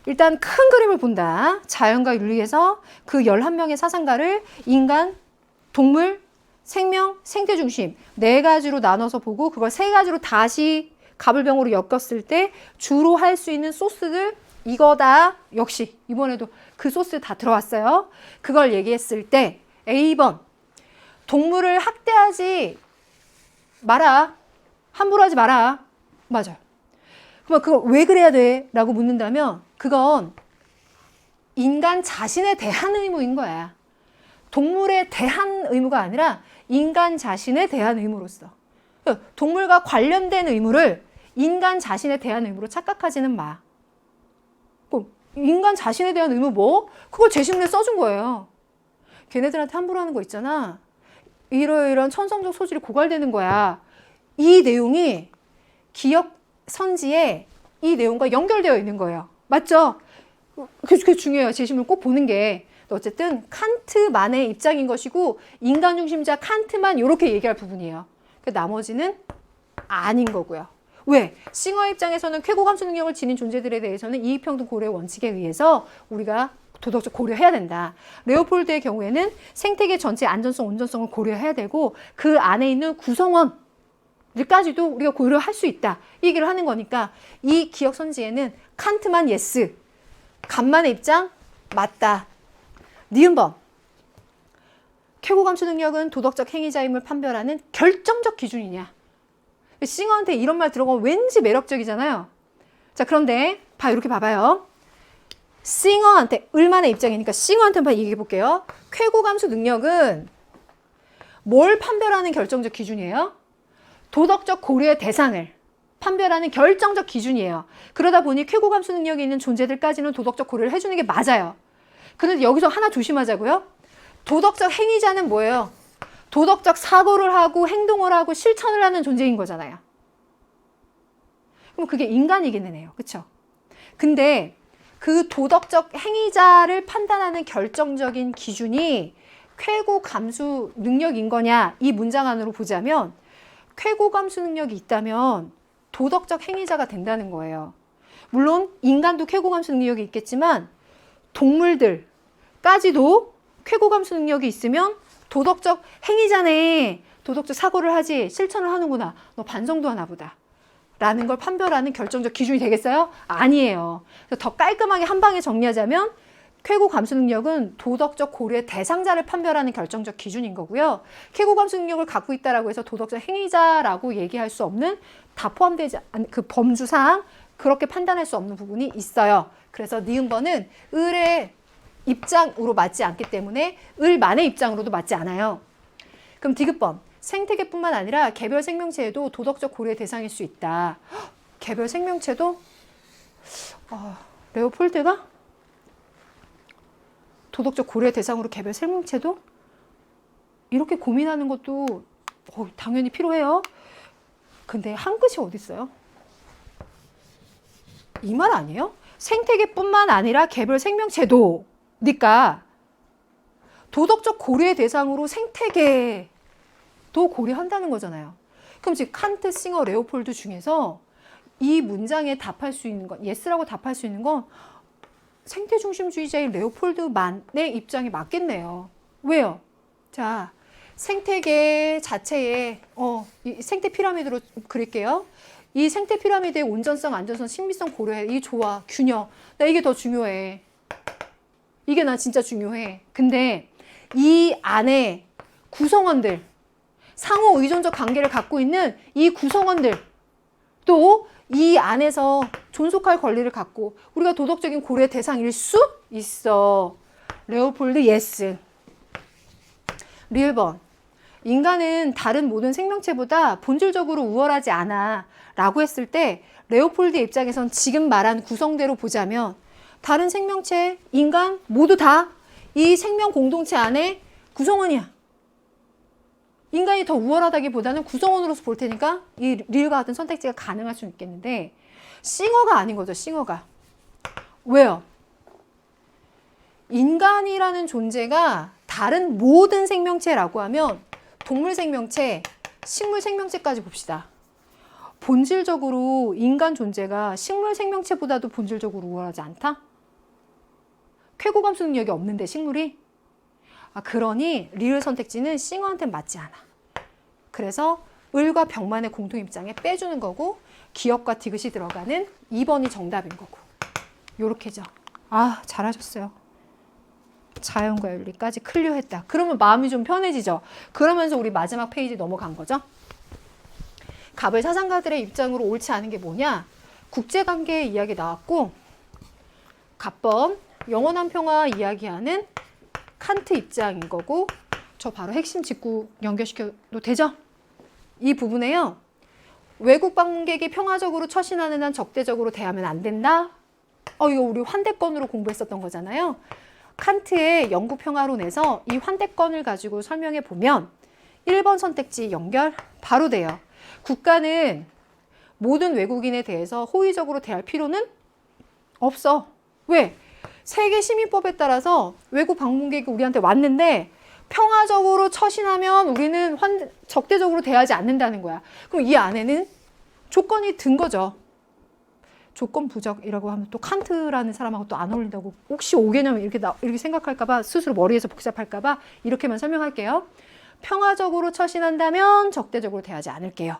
일단 큰 그림을 본다. 자연과 윤리에서 그 11명의 사상가를 인간, 동물, 생명, 생태 중심 4가지로 나눠서 보고 그걸 3가지로 다시 가불병으로 엮었을 때 주로 할 수 있는 소스들 이거다. 역시 이번에도 그 소스 다 들어왔어요. 그걸 얘기했을 때 A번 동물을 학대하지 마라. 함부로 하지 마라. 맞아요. 그럼 그걸 왜 그래야 돼? 라고 묻는다면 그건 인간 자신에 대한 의무인 거야. 동물에 대한 의무가 아니라 인간 자신에 대한 의무로서. 동물과 관련된 의무를 인간 자신에 대한 의무로 착각하지는 마. 인간 자신에 대한 의무 뭐? 그걸 제시문에 써준 거예요. 걔네들한테 함부로 하는 거 있잖아. 이러이러한 천성적 소질이 고갈되는 거야. 이 내용이 기억 선지에 이 내용과 연결되어 있는 거예요. 맞죠? 그게 중요해요. 제시문을 꼭 보는 게. 어쨌든 칸트만의 입장인 것이고 인간 중심자 칸트만 이렇게 얘기할 부분이에요. 나머지는 아닌 거고요. 왜? 싱어의 입장에서는 쾌고감수 능력을 지닌 존재들에 대해서는 이익평등 고려의 원칙에 의해서 우리가 도덕적 고려해야 된다. 레오폴드의 경우에는 생태계 전체 안전성, 온전성을 고려해야 되고 그 안에 있는 구성원들까지도 우리가 고려할 수 있다. 이 얘기를 하는 거니까 이 기억 선지에는 칸트만 예스, 간만의 입장 맞다. 니은번 쾌고감수 능력은 도덕적 행위자임을 판별하는 결정적 기준이냐. 싱어한테 이런 말 들어가면 왠지 매력적이잖아요. 자, 그런데 이렇게 봐봐요. 싱어한테 을만의 입장이니까 싱어한테 한번 얘기해 볼게요. 쾌고감수 능력은 뭘 판별하는 결정적 기준이에요? 도덕적 고려의 대상을 판별하는 결정적 기준이에요. 그러다 보니 쾌고감수 능력이 있는 존재들까지는 도덕적 고려를 해주는 게 맞아요. 그런데 여기서 하나 조심하자고요. 도덕적 행위자는 뭐예요? 도덕적 사고를 하고 행동을 하고 실천을 하는 존재인 거잖아요. 그럼 그게 인간이기는 해요. 그렇죠? 근데 그 도덕적 행위자를 판단하는 결정적인 기준이 쾌고감수 능력인 거냐 이 문장 안으로 보자면 쾌고감수 능력이 있다면 도덕적 행위자가 된다는 거예요. 물론 인간도 쾌고감수 능력이 있겠지만 동물들까지도 쾌고감수 능력이 있으면 도덕적 행위자네. 도덕적 사고를 하지 실천을 하는구나. 너 반성도 하나 보다. 라는 걸 판별하는 결정적 기준이 되겠어요? 아니에요. 더 깔끔하게 한 방에 정리하자면 쾌고감수 능력은 도덕적 고려의 대상자를 판별하는 결정적 기준인 거고요. 쾌고감수 능력을 갖고 있다라고 해서 도덕적 행위자라고 얘기할 수 없는 다 포함되지 않은 그 범주상 그렇게 판단할 수 없는 부분이 있어요. 그래서 니은번은 을의 입장으로 맞지 않기 때문에 을만의 입장으로도 맞지 않아요. 그럼 디귿번 생태계뿐만 아니라 개별 생명체에도 도덕적 고려의 대상일 수 있다. 개별 생명체도 레오폴드가 도덕적 고려의 대상으로 개별 생명체도 이렇게 고민하는 것도 당연히 필요해요. 근데 한 끝이 어디 있어요? 이 말 아니에요? 생태계뿐만 아니라 개별 생명체도 그러니까 도덕적 고려의 대상으로 생태계도 고려한다는 거잖아요. 그럼 지금 칸트, 싱어, 레오폴드 중에서 이 문장에 답할 수 있는 건 예스라고 답할 수 있는 건 생태 중심주의자인 레오폴드만의 입장이 맞겠네요. 왜요? 자, 생태계 자체에 이 생태 피라미드로 그릴게요. 이 생태 피라미드의 온전성, 안전성, 신비성 고려해. 이 조화, 균형. 나 이게 더 중요해. 이게 나 진짜 중요해. 근데 이 안에 구성원들, 상호 의존적 관계를 갖고 있는 이 구성원들, 또 이 안에서 존속할 권리를 갖고 우리가 도덕적인 고려의 대상일 수 있어. 레오폴드 예스. 리을번. 인간은 다른 모든 생명체보다 본질적으로 우월하지 않아 라고 했을 때 레오폴드의 입장에선 지금 말한 구성대로 보자면 다른 생명체, 인간 모두 다 이 생명 공동체 안에 구성원이야. 인간이 더 우월하다기보다는 구성원으로서 볼 테니까 이 리을과 같은 선택지가 가능할 수는 있겠는데 싱어가 아닌 거죠. 싱어가. 왜요? 인간이라는 존재가 다른 모든 생명체라고 하면 동물 생명체, 식물 생명체까지 봅시다. 본질적으로 인간 존재가 식물 생명체보다도 본질적으로 우월하지 않다? 쾌고 감수 능력이 없는데 식물이? 그러니 리을 선택지는 싱어한테 맞지 않아. 그래서 을과 병만의 공통 입장에 빼주는 거고 기억과 디귿이 들어가는 2번이 정답인 거고. 요렇게죠. 잘하셨어요. 자연과 윤리까지 클리어했다. 그러면 마음이 좀 편해지죠. 그러면서 우리 마지막 페이지 넘어간 거죠. 갑을 사상가들의 입장으로 옳지 않은 게 뭐냐? 국제관계의 이야기 나왔고 갑번 영원한 평화 이야기하는 칸트 입장인 거고 저 바로 핵심 짚고 연결시켜도 되죠? 이 부분에요. 외국 방문객이 평화적으로 처신하는 한 적대적으로 대하면 안 된다. 이거 우리 환대권으로 공부했었던 거잖아요. 칸트의 영구평화론에서 이 환대권을 가지고 설명해 보면 1번 선택지 연결 바로 돼요. 국가는 모든 외국인에 대해서 호의적으로 대할 필요는 없어. 왜? 세계시민법에 따라서 외국 방문객이 우리한테 왔는데 평화적으로 처신하면 우리는 적대적으로 대하지 않는다는 거야. 그럼 이 안에는 조건이 든 거죠. 조건 부적이라고 하면 또 칸트라는 사람하고 또 안 어울린다고 혹시 5개념 이렇게 생각할까봐 스스로 머리에서 복잡할까봐 이렇게만 설명할게요. 평화적으로 처신한다면 적대적으로 대하지 않을게요.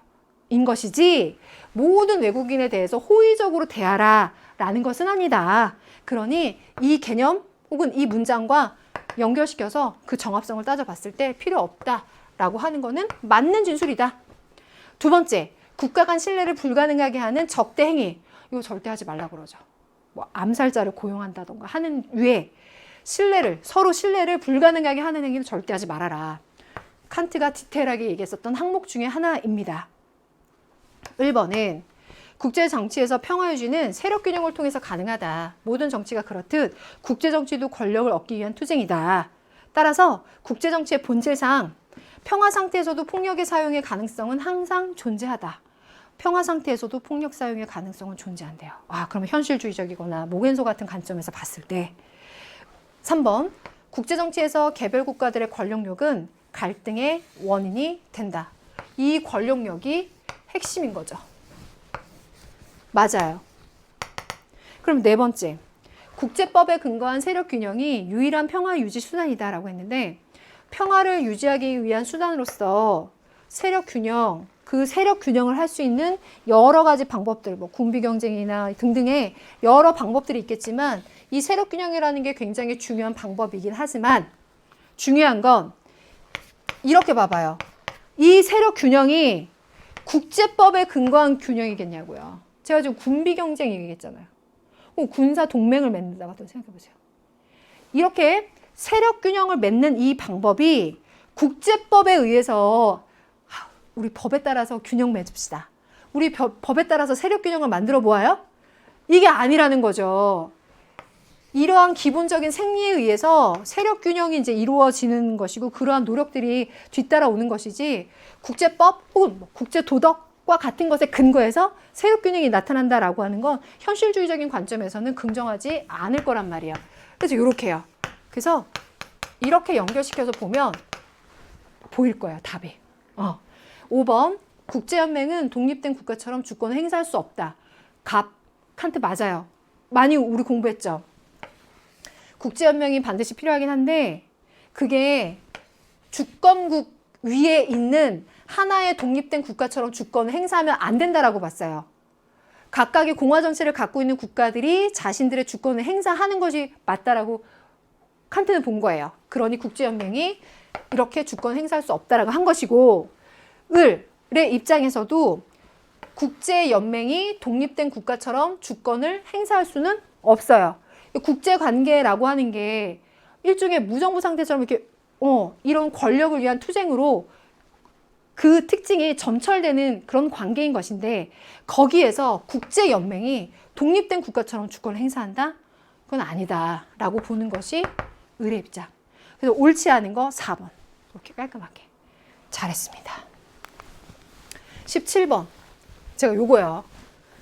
인 것이지 모든 외국인에 대해서 호의적으로 대하라 라는 것은 아니다. 그러니 이 개념 혹은 이 문장과 연결시켜서 그 정합성을 따져봤을 때 필요 없다라고 하는 거는 맞는 진술이다. 두 번째, 국가 간 신뢰를 불가능하게 하는 적대 행위. 이거 절대 하지 말라 그러죠. 뭐 암살자를 고용한다던가 하는 외에 서로 신뢰를 불가능하게 하는 행위는 절대 하지 말아라. 칸트가 디테일하게 얘기했었던 항목 중에 하나입니다. 1번은 국제정치에서 평화유지는 세력균형을 통해서 가능하다. 모든 정치가 그렇듯 국제정치도 권력을 얻기 위한 투쟁이다. 따라서 국제정치의 본질상 평화 상태에서도 폭력의 사용의 가능성은 항상 존재하다. 평화 상태에서도 폭력 사용의 가능성은 존재한대요. 그러면 현실주의적이거나 모겐소 같은 관점에서 봤을 때 3번 국제정치에서 개별 국가들의 권력욕은 갈등의 원인이 된다. 이 권력욕이 핵심인 거죠. 맞아요. 그럼 네 번째, 국제법에 근거한 세력균형이 유일한 평화 유지 수단이다라고 했는데 평화를 유지하기 위한 수단으로서 세력균형, 그 세력균형을 할 수 있는 여러 가지 방법들, 뭐 군비경쟁이나 등등의 여러 방법들이 있겠지만 이 세력균형이라는 게 굉장히 중요한 방법이긴 하지만 중요한 건 이렇게 봐봐요. 이 세력균형이 국제법에 근거한 균형이겠냐고요. 제가 지금 군비경쟁 얘기했잖아요. 군사 동맹을 맺는다고 생각해 보세요. 이렇게 세력균형을 맺는 이 방법이 국제법에 의해서 우리 법에 따라서 균형 맺읍시다. 우리 법에 따라서 세력균형을 만들어 보아요? 이게 아니라는 거죠. 이러한 기본적인 생리에 의해서 세력균형이 이제 이루어지는 것이고 그러한 노력들이 뒤따라오는 것이지 국제법 혹은 국제도덕과 같은 것에 근거해서 세력균형이 나타난다라고 하는 건 현실주의적인 관점에서는 긍정하지 않을 거란 말이에요. 그래서 이렇게요. 그래서 이렇게 연결시켜서 보면 보일 거예요, 답이. 5번 국제연맹은 독립된 국가처럼 주권을 행사할 수 없다. 칸트 맞아요. 많이 우리 공부했죠. 국제연맹이 반드시 필요하긴 한데 그게 주권국 위에 있는 하나의 독립된 국가처럼 주권을 행사하면 안 된다라고 봤어요. 각각의 공화 정치를 갖고 있는 국가들이 자신들의 주권을 행사하는 것이 맞다라고 칸트는 본 거예요. 그러니 국제연맹이 이렇게 주권 행사할 수 없다라고 한 것이고 을의 입장에서도 국제연맹이 독립된 국가처럼 주권을 행사할 수는 없어요. 국제관계라고 하는 게 일종의 무정부 상태처럼 이렇게 이런 권력을 위한 투쟁으로 그 특징이 점철되는 그런 관계인 것인데 거기에서 국제연맹이 독립된 국가처럼 주권을 행사한다? 그건 아니다라고 보는 것이 을의 입장. 그래서 옳지 않은 거 4번. 이렇게 깔끔하게. 잘했습니다. 17번. 제가 요거요.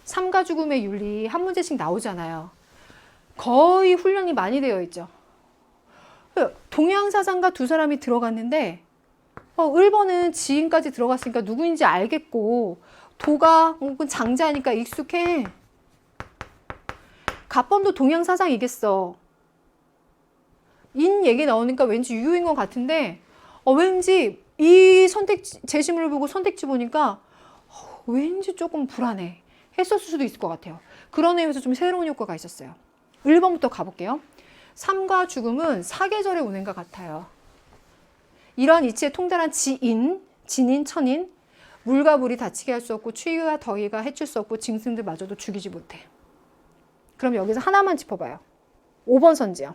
삶과 죽음의 윤리 한 문제씩 나오잖아요. 거의 훈련이 많이 되어 있죠. 동양사상가 두 사람이 들어갔는데 1번은 지인까지 들어갔으니까 누구인지 알겠고 도가 혹은 장자니까 익숙해. 갑번도 동양사상이겠어. 인 얘기 나오니까 왠지 유효인 것 같은데 왠지 이 제시문을 보고 선택지 보니까 왠지 조금 불안해. 했었을 수도 있을 것 같아요. 그런 의미에서 좀 새로운 효과가 있었어요. 1번부터 가볼게요. 삶과 죽음은 사계절의 운행과 같아요. 이러한 이치에 통달한 지인, 진인, 천인, 물과 물이 다치게 할 수 없고 추위와 더위가 해칠 수 없고 짐승들마저도 죽이지 못해. 그럼 여기서 하나만 짚어봐요. 5번 선지요.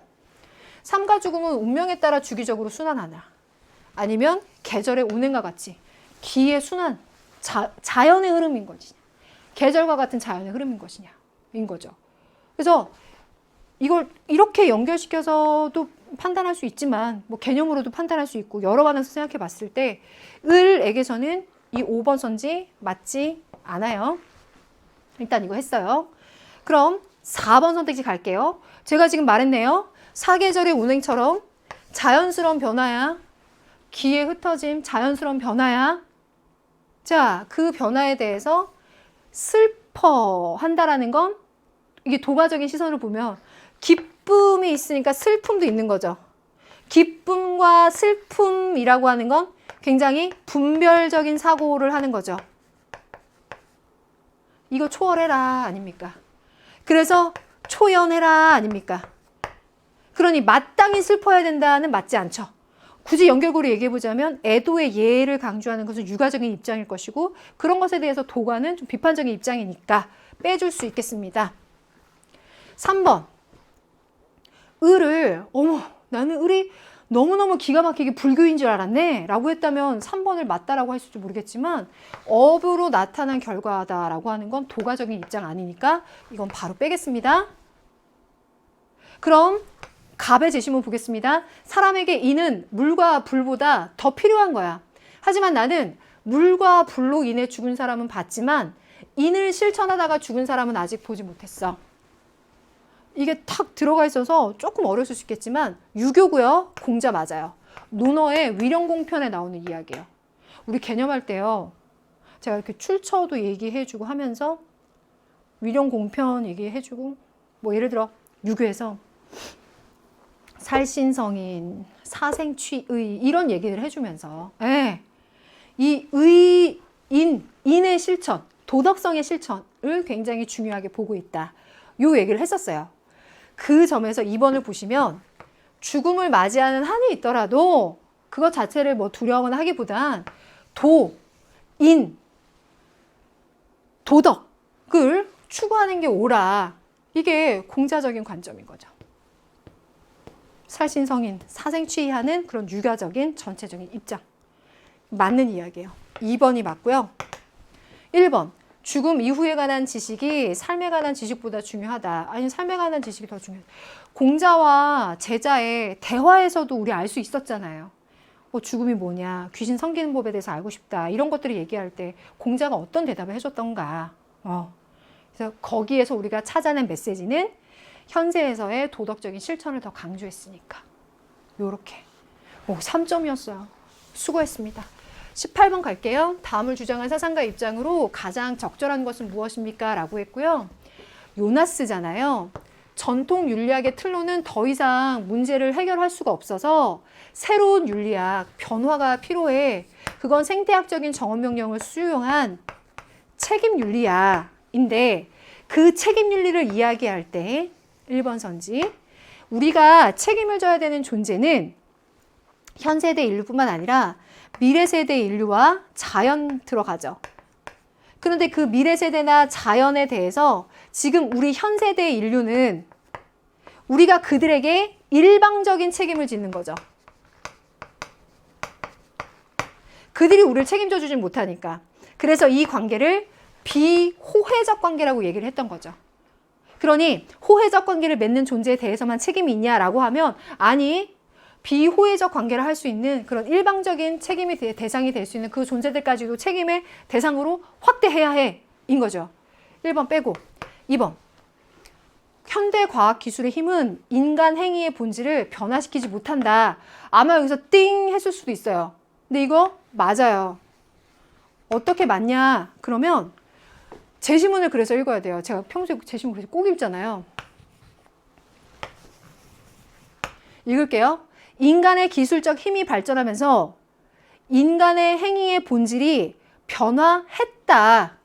삶과 죽음은 운명에 따라 주기적으로 순환하나 아니면 계절의 운행과 같이 기의 순환, 자연의 흐름인 것이냐 계절과 같은 자연의 흐름인 것이냐 인 거죠. 그래서 이걸 이렇게 연결시켜서도 판단할 수 있지만 뭐 개념으로도 판단할 수 있고 여러 반에서 생각해 봤을 때 을에게서는 이 5번 선지 맞지 않아요. 일단 이거 했어요. 그럼 4번 선택지 갈게요. 제가 지금 말했네요. 사계절의 운행처럼 자연스러운 변화야. 기의 흩어짐 자연스러운 변화야. 자, 그 변화에 대해서 슬퍼한다라는 건 이게 도가적인 시선으로 보면 기쁨이 있으니까 슬픔도 있는 거죠. 기쁨과 슬픔이라고 하는 건 굉장히 분별적인 사고를 하는 거죠. 이거 초월해라 아닙니까? 그래서 초연해라 아닙니까? 그러니 마땅히 슬퍼야 된다는 맞지 않죠. 굳이 연결고리 얘기해보자면 애도의 예를 강조하는 것은 유가적인 입장일 것이고 그런 것에 대해서 도가는 좀 비판적인 입장이니까 빼줄 수 있겠습니다. 3번. 을을 나는 을이 너무너무 기가 막히게 불교인 줄 알았네 라고 했다면 3번을 맞다라고 했을지 모르겠지만 업으로 나타난 결과다라고 하는 건 도가적인 입장 아니니까 이건 바로 빼겠습니다. 그럼 갑의 제시문 보겠습니다. 사람에게 이는 물과 불보다 더 필요한 거야. 하지만 나는 물과 불로 인해 죽은 사람은 봤지만 인을 실천하다가 죽은 사람은 아직 보지 못했어. 이게 탁 들어가 있어서 조금 어려울 수 있겠지만 유교고요. 공자 맞아요. 논어의 위령공편에 나오는 이야기예요. 우리 개념할 때요. 제가 이렇게 출처도 얘기해주고 하면서 위령공편 얘기해주고 뭐 예를 들어 유교에서 살신성인, 사생취의 이런 얘기를 해주면서 이 인의 실천, 도덕성의 실천을 굉장히 중요하게 보고 있다. 요 얘기를 했었어요. 그 점에서 2번을 보시면 죽음을 맞이하는 한이 있더라도 그것 자체를 뭐 두려워하거나 하기보단 도덕을 추구하는 게 옳아. 이게 공자적인 관점인 거죠. 살신성인, 사생취의하는 그런 유가적인 전체적인 입장. 맞는 이야기예요. 2번이 맞고요. 1번. 죽음 이후에 관한 지식이 삶에 관한 지식보다 중요하다. 아니면 삶에 관한 지식이 더 중요하다. 공자와 제자의 대화에서도 우리 알 수 있었잖아요. 죽음이 뭐냐, 귀신 섬기는 법에 대해서 알고 싶다. 이런 것들을 얘기할 때 공자가 어떤 대답을 해줬던가. 그래서 거기에서 우리가 찾아낸 메시지는 현세에서의 도덕적인 실천을 더 강조했으니까. 요렇게. 3점이었어요. 수고했습니다. 18번 갈게요. 다음을 주장한 사상가 입장으로 가장 적절한 것은 무엇입니까? 라고 했고요. 요나스잖아요. 전통 윤리학의 틀로는 더 이상 문제를 해결할 수가 없어서 새로운 윤리학, 변화가 필요해. 그건 생태학적인 정언명령을 수용한 책임윤리학인데 그 책임윤리를 이야기할 때 1번 선지 우리가 책임을 져야 되는 존재는 현 세대 인류뿐만 아니라 미래 세대 인류와 자연 들어가죠. 그런데 그 미래 세대나 자연에 대해서 지금 우리 현 세대 인류는 우리가 그들에게 일방적인 책임을 짓는 거죠. 그들이 우리를 책임져 주진 못하니까. 그래서 이 관계를 비호혜적 관계라고 얘기를 했던 거죠. 그러니 호혜적 관계를 맺는 존재에 대해서만 책임이 있냐라고 하면 아니, 비호혜적 관계를 할 수 있는 그런 일방적인 책임이 대상이 될 수 있는 그 존재들까지도 책임의 대상으로 확대해야 해 인 거죠. 1번 빼고 2번 현대 과학 기술의 힘은 인간 행위의 본질을 변화시키지 못한다. 아마 여기서 띵 했을 수도 있어요. 근데 이거 맞아요. 어떻게 맞냐? 그러면 제시문을 그래서 읽어야 돼요. 제가 평소에 제시문 그래서 꼭 읽잖아요. 읽을게요. 인간의 기술적 힘이 발전하면서 인간의 행위의 본질이 변화했다.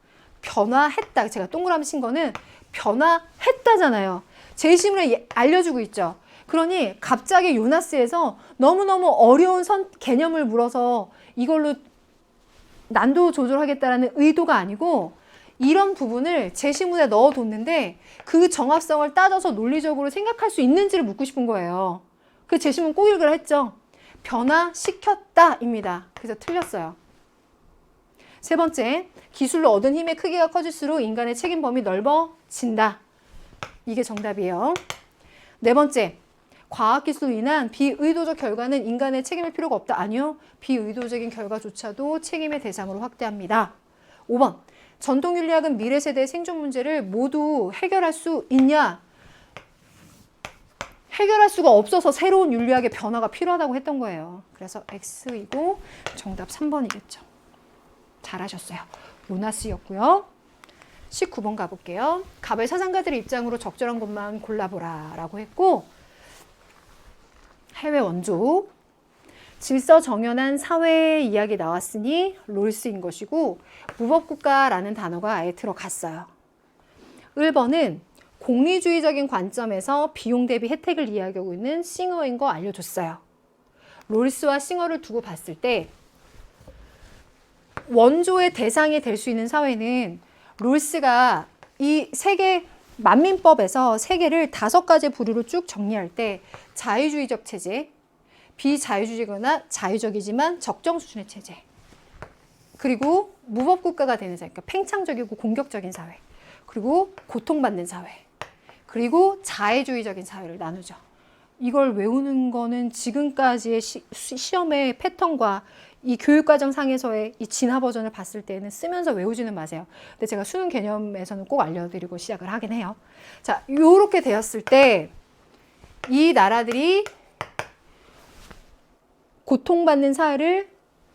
변화했다. 제가 동그라미 친 거는 변화했다잖아요. 제시문에 알려주고 있죠. 그러니 갑자기 요나스에서 너무너무 어려운 개념을 물어서 이걸로 난도 조절하겠다라는 의도가 아니고 이런 부분을 제시문에 넣어뒀는데 그 정합성을 따져서 논리적으로 생각할 수 있는지를 묻고 싶은 거예요. 그 제시문 꼭 읽으라 했죠. 변화시켰다입니다. 그래서 틀렸어요. 세 번째, 기술로 얻은 힘의 크기가 커질수록 인간의 책임 범위 넓어진다. 이게 정답이에요. 네 번째, 과학기술로 인한 비의도적 결과는 인간의 책임일 필요가 없다. 아니요. 비의도적인 결과조차도 책임의 대상으로 확대합니다. 5번, 전통윤리학은 미래 세대의 생존 문제를 모두 해결할 수 있냐? 해결할 수가 없어서 새로운 윤리학의 변화가 필요하다고 했던 거예요. 그래서 X이고 정답 3번이겠죠. 잘하셨어요. 요나스였고요. 19번 가볼게요. 갑의 사상가들의 입장으로 적절한 것만 골라보라 라고 했고 해외 원조 질서 정연한 사회 이야기 나왔으니 롤스인 것이고 무법국가라는 단어가 아예 들어갔어요. 1번은 공리주의적인 관점에서 비용 대비 혜택을 이야기하고 있는 싱어인 거 알려줬어요. 롤스와 싱어를 두고 봤을 때 원조의 대상이 될 수 있는 사회는 롤스가 이 세계 만민법에서 세계를 5가지 부류로 쭉 정리할 때 자유주의적 체제, 비자유주의거나 자유적이지만 적정 수준의 체제, 그리고 무법국가가 되는 사회, 그러니까 팽창적이고 공격적인 사회, 그리고 고통받는 사회, 그리고 자애주의적인 사회를 나누죠. 이걸 외우는 거는 지금까지의 시험의 패턴과 이 교육과정 상에서의 이 진화 버전을 봤을 때는 쓰면서 외우지는 마세요. 근데 제가 수능 개념에서는 꼭 알려드리고 시작을 하긴 해요. 자, 요렇게 되었을 때 이 나라들이 고통받는 사회를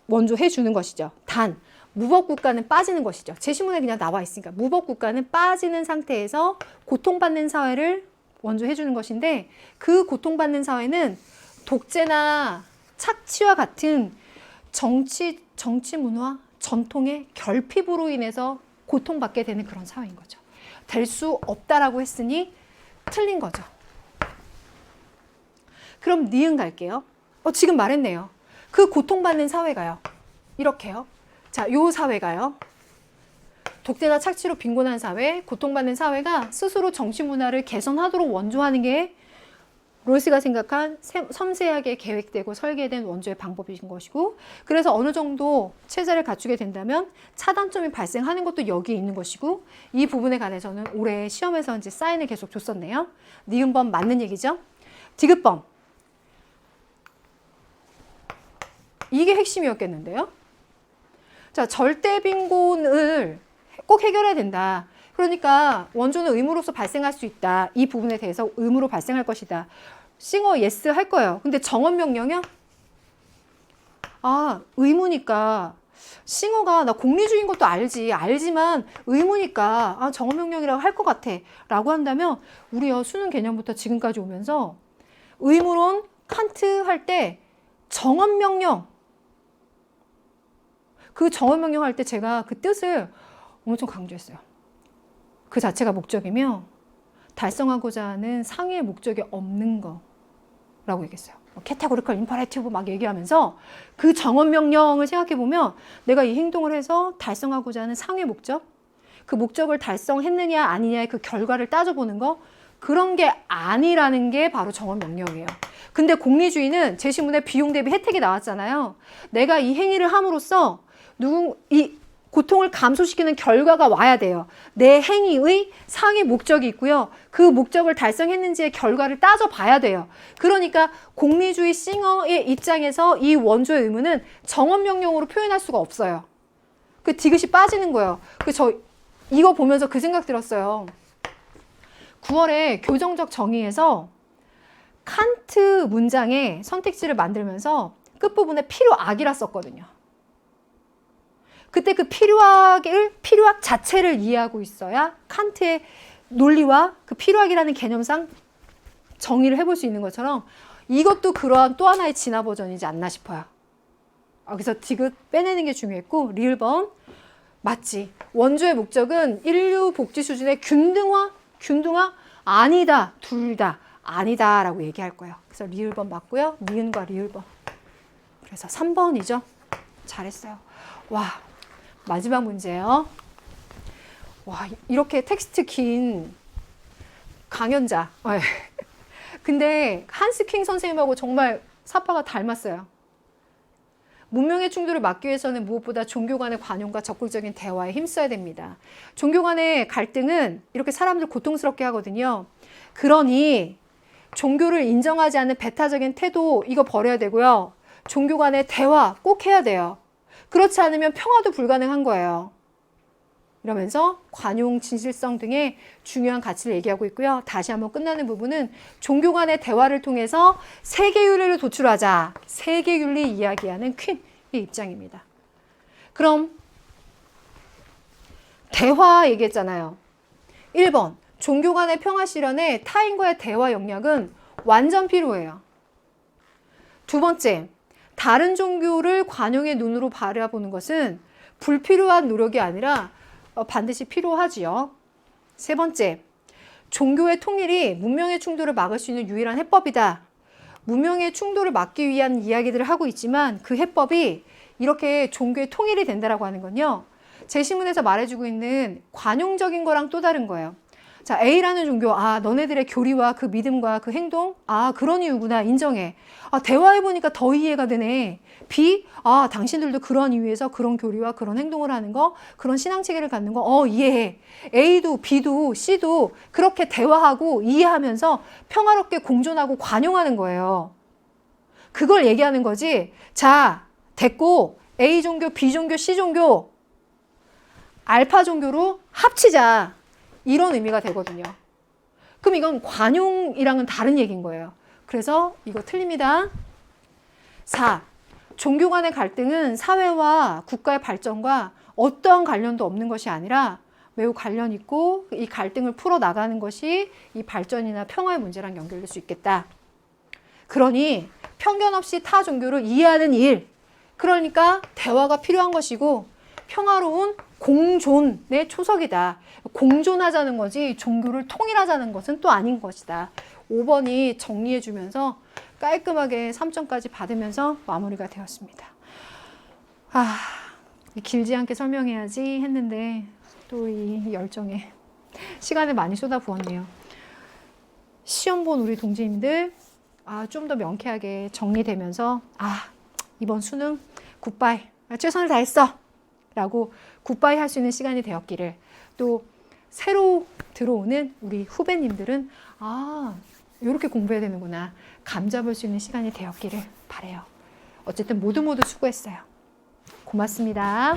원조해 주는 것이죠. 단, 무법국가는 빠지는 것이죠. 제시문에 그냥 나와 있으니까 무법국가는 빠지는 상태에서 고통받는 사회를 원조해 주는 것인데 그 고통받는 사회는 독재나 착취와 같은 정치 문화, 전통의 결핍으로 인해서 고통받게 되는 그런 사회인 거죠. 될 수 없다라고 했으니 틀린 거죠. 그럼 니은 갈게요. 지금 말했네요. 그 고통받는 사회가요. 이렇게요. 자, 요 사회가요. 독재나 착취로 빈곤한 사회, 고통받는 사회가 스스로 정치 문화를 개선하도록 원조하는 게 롤스가 생각한 섬세하게 계획되고 설계된 원조의 방법인 것이고, 그래서 어느 정도 체제를 갖추게 된다면 차단점이 발생하는 것도 여기에 있는 것이고, 이 부분에 관해서는 올해 시험에서 이제 사인을 계속 줬었네요. 니은번 맞는 얘기죠. 디귿번. 이게 핵심이었겠는데요. 자, 절대 빈곤을 꼭 해결해야 된다. 그러니까 원조는 의무로서 발생할 수 있다. 이 부분에 대해서 의무로 발생할 것이다. 싱어 예스 할 거예요. 근데 정언 명령이요? 아, 의무니까. 싱어가 나 공리주의인 것도 알지만 의무니까 정언 명령이라고 할 것 같아. 라고 한다면 우리요 수능 개념부터 지금까지 오면서 의무론 칸트 할 때 정언 명령, 그 정언 명령 할 때 제가 그 뜻을 엄청 강조했어요. 그 자체가 목적이며 달성하고자 하는 상위의 목적이 없는 거라고 얘기했어요. 캐테고리컬 임퍼레티브 막 얘기하면서 그 정언 명령을 생각해 보면 내가 이 행동을 해서 달성하고자 하는 상위의 목적, 그 목적을 달성했느냐 아니냐의 그 결과를 따져보는 거, 그런 게 아니라는 게 바로 정원 명령이에요. 근데 공리주의는 제시문에 비용 대비 혜택이 나왔잖아요. 내가 이 행위를 함으로써 이 고통을 감소시키는 결과가 와야 돼요. 내 행위의 상위 목적이 있고요. 그 목적을 달성했는지의 결과를 따져봐야 돼요. 그러니까 공리주의 싱어의 입장에서 이 원조의 의무는 정원명령으로 표현할 수가 없어요. 그 디귿이 빠지는 거예요. 저 이거 보면서 그 생각 들었어요. 9월에 교정적 정의에서 칸트 문장의 선택지를 만들면서 끝부분에 필요악이라 썼거든요. 그때 그 필요악 자체를 이해하고 있어야 칸트의 논리와 그 필요악이라는 개념상 정의를 해볼 수 있는 것처럼 이것도 그러한 또 하나의 진화 버전이지 않나 싶어요. 그래서 디귿 빼내는 게 중요했고 리을번 맞지. 원조의 목적은 인류 복지 수준의 균등화 아니다. 둘 다 아니다 라고 얘기할 거예요. 그래서 리을번 맞고요. 니은과 리을번. 그래서 3번이죠. 잘했어요. 와, 마지막 문제예요. 와, 이렇게 텍스트 긴 강연자. 근데 한스킹 선생님하고 정말 사파가 닮았어요. 문명의 충돌을 막기 위해서는 무엇보다 종교 간의 관용과 적극적인 대화에 힘써야 됩니다. 종교 간의 갈등은 이렇게 사람들 고통스럽게 하거든요. 그러니 종교를 인정하지 않는 배타적인 태도 이거 버려야 되고요. 종교 간의 대화 꼭 해야 돼요. 그렇지 않으면 평화도 불가능한 거예요. 이러면서 관용, 진실성 등의 중요한 가치를 얘기하고 있고요. 다시 한번 끝나는 부분은 종교 간의 대화를 통해서 세계윤리를 도출하자. 세계윤리 이야기하는 퀸의 입장입니다. 그럼 대화 얘기했잖아요. 1번 종교 간의 평화 실현에 타인과의 대화 역량은 완전 필요해요. 두 번째, 다른 종교를 관용의 눈으로 바라보는 것은 불필요한 노력이 아니라 반드시 필요하지요. 세 번째, 종교의 통일이 문명의 충돌을 막을 수 있는 유일한 해법이다. 문명의 충돌을 막기 위한 이야기들을 하고 있지만 그 해법이 이렇게 종교의 통일이 된다라고 하는 건요. 제시문에서 말해주고 있는 관용적인 거랑 또 다른 거예요. 자, A라는 종교, 너네들의 교리와 그 믿음과 그 행동, 그런 이유구나, 인정해. 대화해보니까 더 이해가 되네. B, 당신들도 그런 이유에서 그런 교리와 그런 행동을 하는 거, 그런 신앙체계를 갖는 거, 이해해. A도 B도 C도 그렇게 대화하고 이해하면서 평화롭게 공존하고 관용하는 거예요. 그걸 얘기하는 거지. 자, 됐고, A 종교, B 종교, C 종교, 알파 종교로 합치자. 이런 의미가 되거든요. 그럼 이건 관용이랑은 다른 얘기인 거예요. 그래서 이거 틀립니다. 4. 종교 간의 갈등은 사회와 국가의 발전과 어떠한 관련도 없는 것이 아니라 매우 관련 있고 이 갈등을 풀어나가는 것이 이 발전이나 평화의 문제랑 연결될 수 있겠다. 그러니 편견 없이 타 종교를 이해하는 일, 그러니까 대화가 필요한 것이고 평화로운 공존의 초석이다. 공존하자는 거지 종교를 통일하자는 것은 또 아닌 것이다. 5번이 정리해주면서 깔끔하게 3점까지 받으면서 마무리가 되었습니다. 길지 않게 설명해야지 했는데 또 이 열정에 시간을 많이 쏟아부었네요. 시험 본 우리 동지님들 좀 더 명쾌하게 정리되면서 이번 수능 굿바이 최선을 다했어 라고 굿바이 할 수 있는 시간이 되었기를, 또 새로 들어오는 우리 후배님들은 이렇게 공부해야 되는구나 감 잡을 수 있는 시간이 되었기를 바라요. 어쨌든 모두 수고했어요. 고맙습니다.